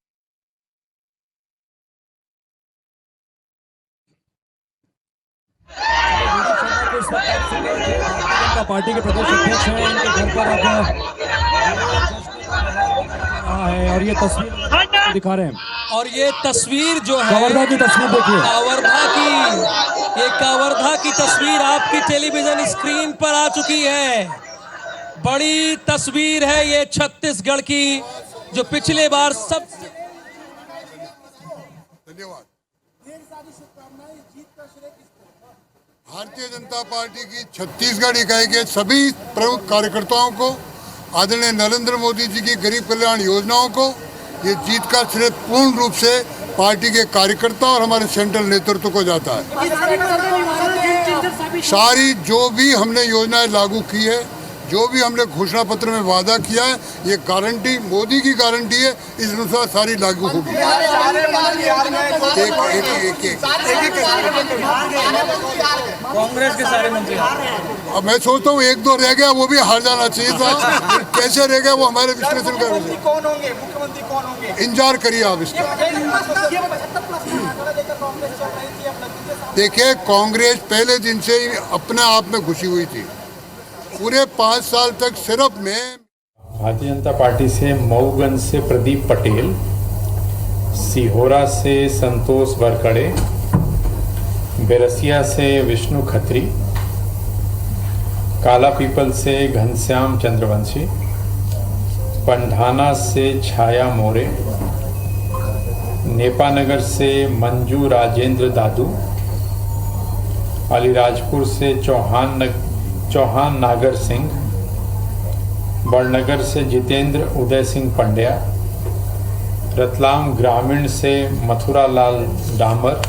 पार्टी के प्रदेश अध्यक्ष हैं, इनके घर पर रहा है और ये तस्वीर दिखा रहे हैं। और ये तस्वीर जो है कवर्धा की तस्वीर देखिए, कवर्धा की तस्वीर आपकी टेलीविजन स्क्रीन पर आ चुकी है। बड़ी तस्वीर है ये छत्तीसगढ़ की, जो पिछले बार सब भारतीय जनता पार्टी की छत्तीसगढ़ इकाई के सभी प्रमुख कार्यकर्ताओं को, आदरणीय नरेंद्र मोदी जी की गरीब कल्याण योजनाओं को, ये जीत का श्रेय पूर्ण रूप से पार्टी के कार्यकर्ता और हमारे सेंट्रल नेतृत्व को जाता है। सारी जो भी हमने योजनाएं लागू की है, जो भी हमने घोषणा पत्र में वादा किया है, ये गारंटी मोदी की गारंटी है, इस अनुसार सारी लागू होगी। कांग्रेस के सारे मंत्री, अब मैं सोचता हूँ 1-2 रह गया, वो भी हार जाना चाहिए था। कैसे रह गया वो हमारे विश्लेषण करेंगे। कौन होंगे मुख्यमंत्री, कौन होंगे? इंतजार करिए आप इसका। देखिए, कांग्रेस पहले दिन से ही अपने आप में घुसी हुई थी। पूरे 5 साल तक सिर्फ मैं भारतीय जनता पार्टी से मऊगंज से प्रदीप पटेल, सिहोरा से संतोष वरकड़े, बेरसिया से विष्णु खत्री, काला पीपल से घनश्याम चंद्रवंशी, पंढाना से छाया मोरे, नेपानगर से मंजू राजेंद्र दादू, अलीराजपुर से चौहान नागर सिंह, बड़नगर से जितेंद्र उदय सिंह पंड्या, रतलाम ग्रामीण से मथुरा लाल डामर,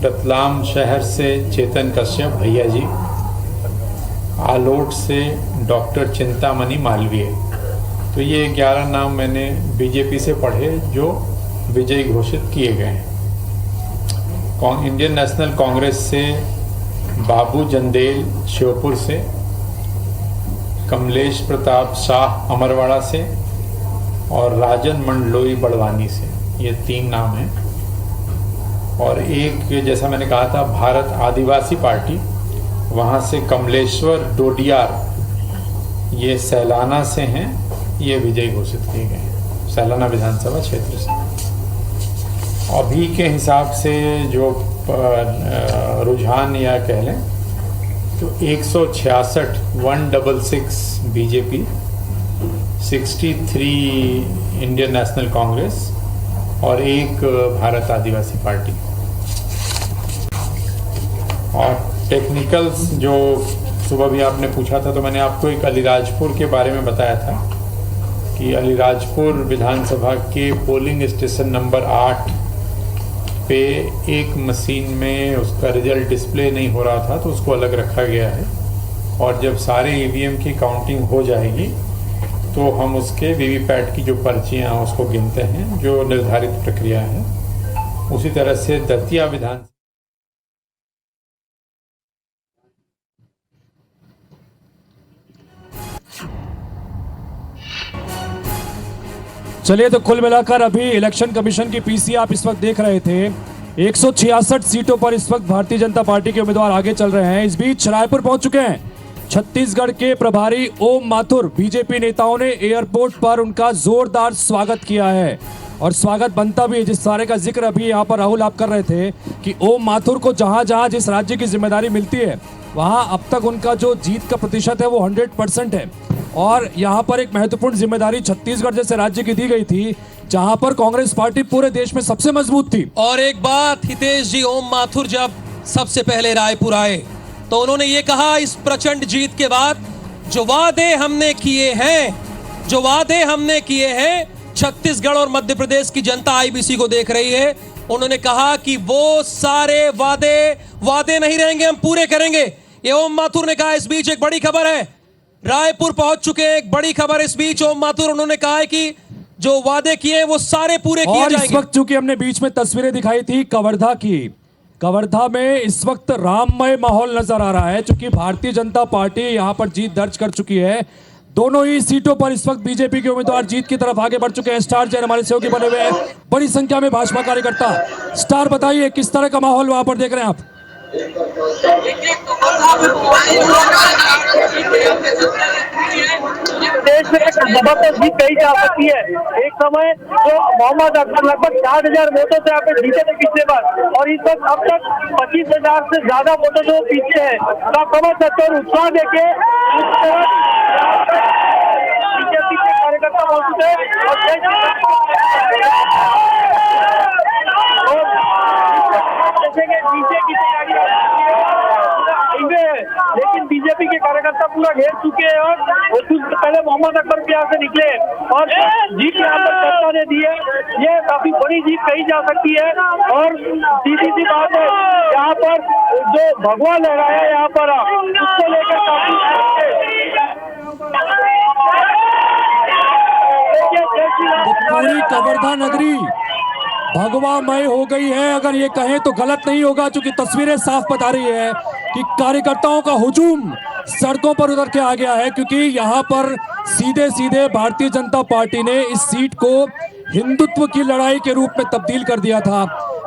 रतलाम शहर से चेतन कश्यप भैया जी, आलोट से डॉक्टर चिंतामणि मालवीय। तो ये 11 नाम मैंने बीजेपी से पढ़े जो विजयी घोषित किए गए हैं। इंडियन नेशनल कांग्रेस से बाबू जंदेल श्योपुर से, कमलेश प्रताप शाह अमरवाड़ा से और राजन मंडलोई बड़वानी से, ये 3 नाम हैं। और एक जैसा मैंने कहा था भारत आदिवासी पार्टी, वहाँ से कमलेश्वर डोडियार, ये सैलाना से हैं, ये विजयी घोषित किए गए हैं सैलाना विधानसभा क्षेत्र से। अभी के हिसाब से जो रुझान या कह लें तो 166 बीजेपी, 63 इंडियन नेशनल कांग्रेस और 1 भारत आदिवासी पार्टी। और टेक्निकल्स जो सुबह भी आपने पूछा था, तो मैंने आपको एक अलीराजपुर के बारे में बताया था कि अलीराजपुर विधानसभा के पोलिंग स्टेशन नंबर 8 पे एक मशीन में उसका रिजल्ट डिस्प्ले नहीं हो रहा था, तो उसको अलग रखा गया है। और जब सारे ईवीएम की काउंटिंग हो जाएगी तो हम उसके वीवीपैट की जो पर्चियाँ हैं उसको गिनते हैं, जो निर्धारित प्रक्रिया है। उसी तरह से दतिया विधान चलिए, तो कुल मिलाकर अभी इलेक्शन कमीशन की पीसी आप इस वक्त देख रहे थे 166 सीटों पर इस वक्त भारतीय जनता पार्टी के उम्मीदवार आगे चल रहे हैं। इस बीच रायपुर पहुंच चुके हैं छत्तीसगढ़ के प्रभारी ओम माथुर। बीजेपी नेताओं ने एयरपोर्ट पर उनका जोरदार स्वागत किया है और स्वागत बनता भी है। जिस सारे का जिक्र अभी यहाँ पर राहुल आप कर रहे थे कि ओम माथुर को जहां जहां जिस राज्य की जिम्मेदारी मिलती है वहां अब तक उनका जो जीत का प्रतिशत है वो 100% है। और यहाँ पर एक महत्वपूर्ण जिम्मेदारी छत्तीसगढ़ जैसे राज्य की दी गई थी जहां पर कांग्रेस पार्टी पूरे देश में सबसे मजबूत थी। और एक बात हितेश जी, ओम माथुर जब सबसे पहले रायपुर आए तो उन्होंने ये कहा इस प्रचंड जीत के बाद जो वादे हमने किए हैं छत्तीसगढ़ और मध्य प्रदेश की जनता आईबीसी को देख रही है। उन्होंने कहा कि वो सारे वादे नहीं रहेंगे, हम पूरे करेंगे। ये ओम माथुर ने कहा। इस बीच एक बड़ी खबर है, रायपुर पहुंच चुके हैं। एक बड़ी खबर इस बीच ओम माथुर, उन्होंने कहा है कि जो वादे किए वो सारे पूरे किए जाएंगे। इस वक्त चूंकि हमने बीच में तस्वीरें दिखाई थी कवर्धा की, कवर्धा में इस वक्त राममय माहौल नजर आ रहा है क्योंकि भारतीय जनता पार्टी यहां पर जीत दर्ज कर चुकी है। दोनों ही सीटों पर इस वक्त बीजेपी के उम्मीदवार जीत की तरफ आगे बढ़ चुके हैं। स्टार जैन हमारे सहयोगी बने हुए हैं, बड़ी संख्या में भाजपा कार्यकर्ता। स्टार बताइए किस तरह का माहौल वहां पर देख रहे हैं आप? देश में जबरदस्त जीत कही जा सकती है। एक समय जो मोहम्मद अकबर लगभग 60,000 वोटों से आप जीते थे पिछले बार और इस वक्त अब तक 25,000 से ज्यादा वोटों जो पीछे है तो आप समझ सकते हो उत्साह देके बीजेपी के कार्यकर्ता मौजूद है नीचे की तैयारी लेकिन बीजेपी के कार्यकर्ता पूरा घेर चुके हैं और कुछ पहले मोहम्मद अकबर भी यहाँ से निकले और जीत यहाँ पर जनता ने दी है। ये काफी बड़ी जीत कही जा सकती है और सीधी सी बात है यहाँ पर जो भगवा लहराया है यहाँ पर उसको लेकर पूरी कवर्धा नगरी भगवामय हो गई है। अगर ये कहें तो गलत नहीं होगा क्योंकि तस्वीरें साफ बता रही है कि कार्यकर्ताओं का हुजूम सड़कों पर उतर के आ गया है क्योंकि यहाँ पर सीधे सीधे भारतीय जनता पार्टी ने इस सीट को हिंदुत्व की लड़ाई के रूप में तब्दील कर दिया था।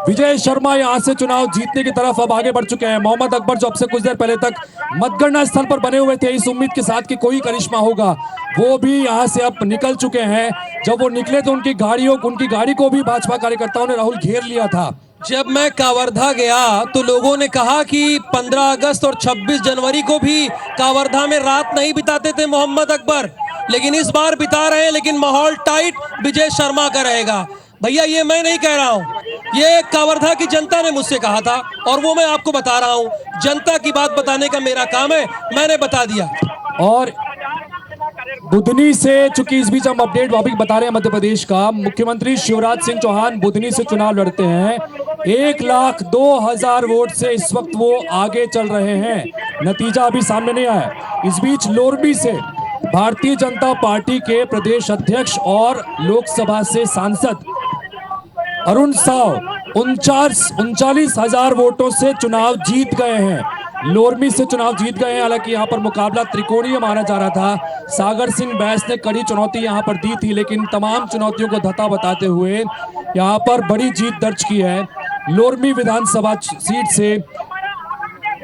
विजय शर्मा यहाँ से चुनाव जीतने की तरफ अब आगे बढ़ चुके हैं। मोहम्मद अकबर जो अब से कुछ देर पहले तक मतगणना स्थल पर बने हुए थे इस उम्मीद के साथ कि कोई करिश्मा होगा, वो भी यहाँ से अब निकल चुके हैं। जब वो निकले तो उनकी गाड़ी को भी भाजपा कार्यकर्ताओं ने राहुल घेर लिया था। जब मैं कवर्धा गया तो लोगों ने कहा कि 15 अगस्त और 26 जनवरी को भी कवर्धा में रात नहीं बिताते थे मोहम्मद अकबर, लेकिन इस बार बिता रहे हैं। लेकिन माहौल टाइट विजय शर्मा का रहेगा। भैया ये मैं नहीं कह रहा हूं, ये कवर्धा की जनता ने मुझसे कहा था और वो मैं आपको बता रहा हूं। जनता की बात बताने का मेरा काम है, मैंने बता दिया। और बुधनी से, चूंकि इस बीच हम अपडेट वापिस बता रहे हैं मध्य प्रदेश का, मुख्यमंत्री शिवराज सिंह चौहान बुधनी से चुनाव लड़ते हैं। 1,02,000 वोट से इस वक्त वो आगे चल रहे हैं। नतीजा अभी सामने नहीं आया। इस बीच लोरबी से भारतीय जनता पार्टी के प्रदेश अध्यक्ष और लोकसभा से सांसद अरुण साव 39,000 वोटों से चुनाव जीत गए हैं। लोरमी से चुनाव जीत गए हैं। हालांकि यहाँ पर मुकाबला त्रिकोणीय माना जा रहा था। सागर सिंह बैस ने कड़ी चुनौती यहाँ पर दी थी, लेकिन तमाम चुनौतियों को धता बताते हुए यहाँ पर बड़ी जीत दर्ज की है। लोरमी विधानसभा सीट से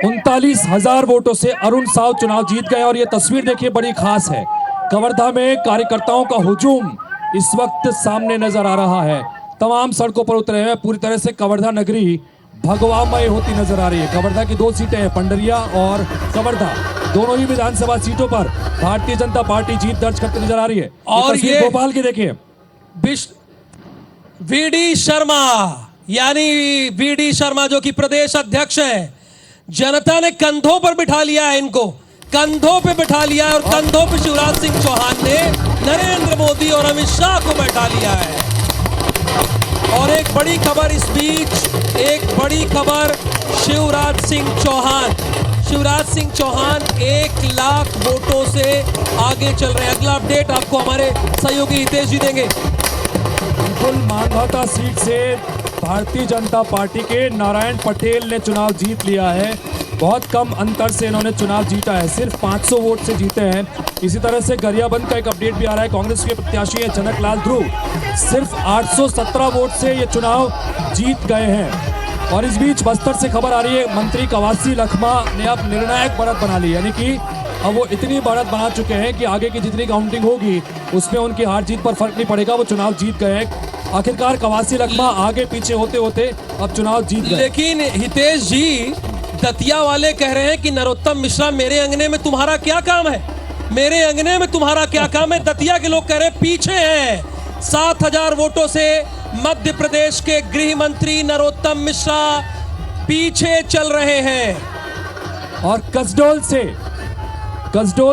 39,000 वोटों से अरुण साव चुनाव जीत गए। और ये तस्वीर देखिए बड़ी खास है। कवर्धा में कार्यकर्ताओं का हुजूम इस वक्त सामने नजर आ रहा है। तमाम सड़कों पर उतरे हैं। पूरी तरह से कवर्धा नगरी भगवामय होती नजर आ रही है। कवर्धा की 2 सीटें हैं, पंडरिया और कवर्धा। दोनों ही विधानसभा सीटों पर भारतीय जनता पार्टी जीत दर्ज करती नजर आ रही है। और ये भोपाल की देखिए, वीडी शर्मा, यानी वीडी शर्मा जो कि प्रदेश अध्यक्ष है, जनता ने कंधों पर बिठा लिया है। इनको कंधों पे बिठा लिया है और कंधों पे शिवराज सिंह चौहान ने नरेंद्र मोदी और अमित शाह को बैठा लिया है। और एक बड़ी खबर इस बीच, एक बड़ी खबर, शिवराज सिंह चौहान 1 लाख वोटों से आगे चल रहे हैं। अगला अपडेट आपको हमारे सहयोगी हितेश जी देंगे। बिल्कुल मांधाता सीट से भारतीय जनता पार्टी के नारायण पटेल ने चुनाव जीत लिया है। बहुत कम अंतर से इन्होंने चुनाव जीता है, सिर्फ 500 वोट से जीते हैं। इसी तरह से गरियाबंद का एक अपडेट भी आ रहा है। कांग्रेस के प्रत्याशी है जनक लाल ध्रुव, सिर्फ 817 वोट से ये चुनाव जीत गए हैं। और इस बीच बस्तर से खबर आ रही है, मंत्री कवासी लखमा ने अब निर्णायक बढ़त बना ली, यानी कि अब वो इतनी बढ़त बना चुके हैं कि आगे की जितनी काउंटिंग होगी उसमें उनकी हार जीत पर फर्क नहीं पड़ेगा, वो चुनाव जीत गए हैं। आखिरकार कवासी लखमा आगे पीछे होते होते अब चुनाव जीत गए। लेकिन हितेश जी, दतिया वाले कह रहे हैं कि नरोत्तम मिश्रा मेरे अंगने में तुम्हारा क्या काम है, मेरे अंगने में तुम्हारा क्या काम है। दतिया के लोग कह रहे हैं पीछे हैं। 7,000 वोटों से मध्य प्रदेश के गृह मंत्री नरोत्तम मिश्रा पीछे चल रहे हैं। और कसडोल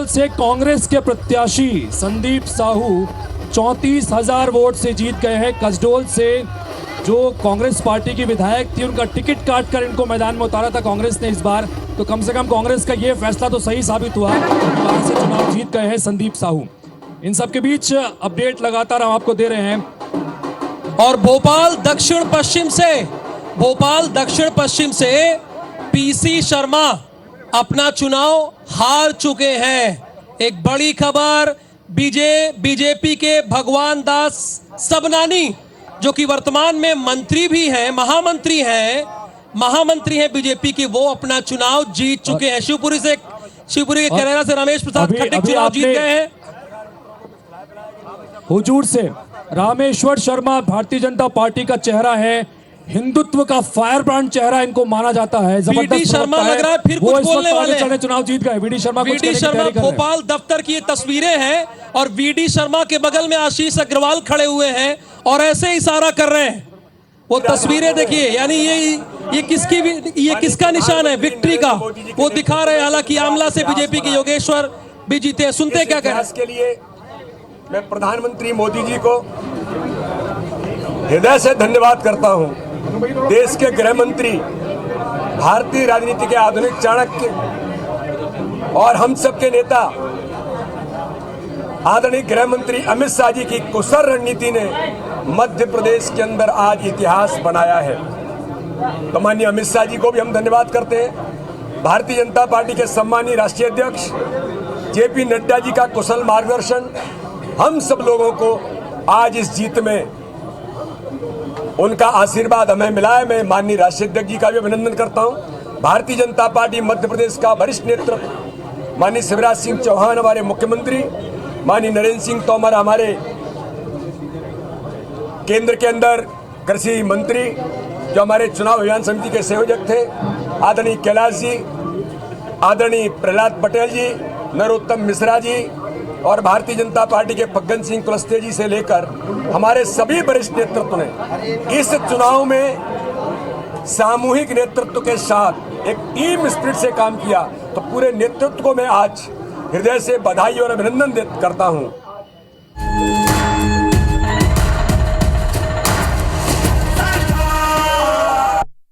से कांग्रेस के प्रत्याशी संदीप साहू 34,000 वोट से जीत गए हैं। कसडोल से जो कांग्रेस पार्टी की विधायक थी, उनका टिकट काटकर इनको मैदान में उतारा था कांग्रेस ने इस बार, तो कम से कम कांग्रेस का ये फैसला तो सही साबित हुआ, वहां से चुनाव जीत गए हैं संदीप साहू। इन सब के बीच अपडेट लगातार हम आपको दे रहे हैं। और भोपाल दक्षिण पश्चिम से पीसी शर्मा अपना चुनाव हार चुके हैं। एक बड़ी खबर, बीजेपी के भगवान दास सबनानी, जो कि वर्तमान में मंत्री भी हैं, महामंत्री हैं बीजेपी की, वो अपना चुनाव जीत चुके हैं। शिवपुरी के कैरेरा से रमेश प्रसाद खट्टिक चुनाव जीत गए हैं। हुजूर से रामेश्वर शर्मा भारतीय जनता पार्टी का चेहरा है, हिंदुत्व का फायर ब्रांड चेहरा इनको माना जाता है। वीडी शर्मा लग रहा है फिर कुछ बोलने वाले हैं। चुनाव जीत गए वीडी शर्मा भोपाल दफ्तर की ये तस्वीरें हैं और वीडी शर्मा के बगल में आशीष अग्रवाल खड़े हुए हैं और ऐसे इशारा कर रहे हैं। वो तस्वीरें देखिए, यानी ये किसका निशान है, विक्ट्री का वो दिखा रहे हैं। हालांकि आमला से बीजेपी के योगेश्वर भी जीते हैं। सुनते क्या कह रहे हैं। के लिए मैं प्रधानमंत्री मोदी जी को हृदय से धन्यवाद करता हूं। देश के गृह मंत्री, भारतीय राजनीति के आधुनिक चाणक्य और हम सबके नेता आदरणीय गृह मंत्री अमित शाह जी की कुशल रणनीति ने मध्य प्रदेश के अंदर आज इतिहास बनाया है। तो माननीय अमित शाह जी को भी हम धन्यवाद करते हैं। भारतीय जनता पार्टी के सम्मानीय राष्ट्रीय अध्यक्ष जेपी नड्डा जी का कुशल मार्गदर्शन हम सब लोगों को आज इस जीत में उनका आशीर्वाद हमें मिला है। मैं माननीय राष्ट्रीय अध्यक्ष जी का भी अभिनंदन करता हूं। भारतीय जनता पार्टी मध्य प्रदेश का वरिष्ठ नेतृत्व माननीय शिवराज सिंह चौहान हमारे मुख्यमंत्री, माननीय नरेंद्र सिंह तोमर हमारे केंद्र के अंदर कृषि मंत्री, जो हमारे चुनाव अभियान समिति के संयोजक थे, आदरणीय कैलाश जी, आदरणीय प्रहलाद पटेल जी, नरोत्तम मिश्रा जी और भारतीय जनता पार्टी के फग्गन सिंह कुलस्ते जी से लेकर हमारे सभी वरिष्ठ नेतृत्व ने इस चुनाव में सामूहिक नेतृत्व के साथ एक टीम स्पिरिट से काम किया। तो पूरे नेतृत्व को मैं आज हृदय से बधाई और अभिनंदन करता हूं।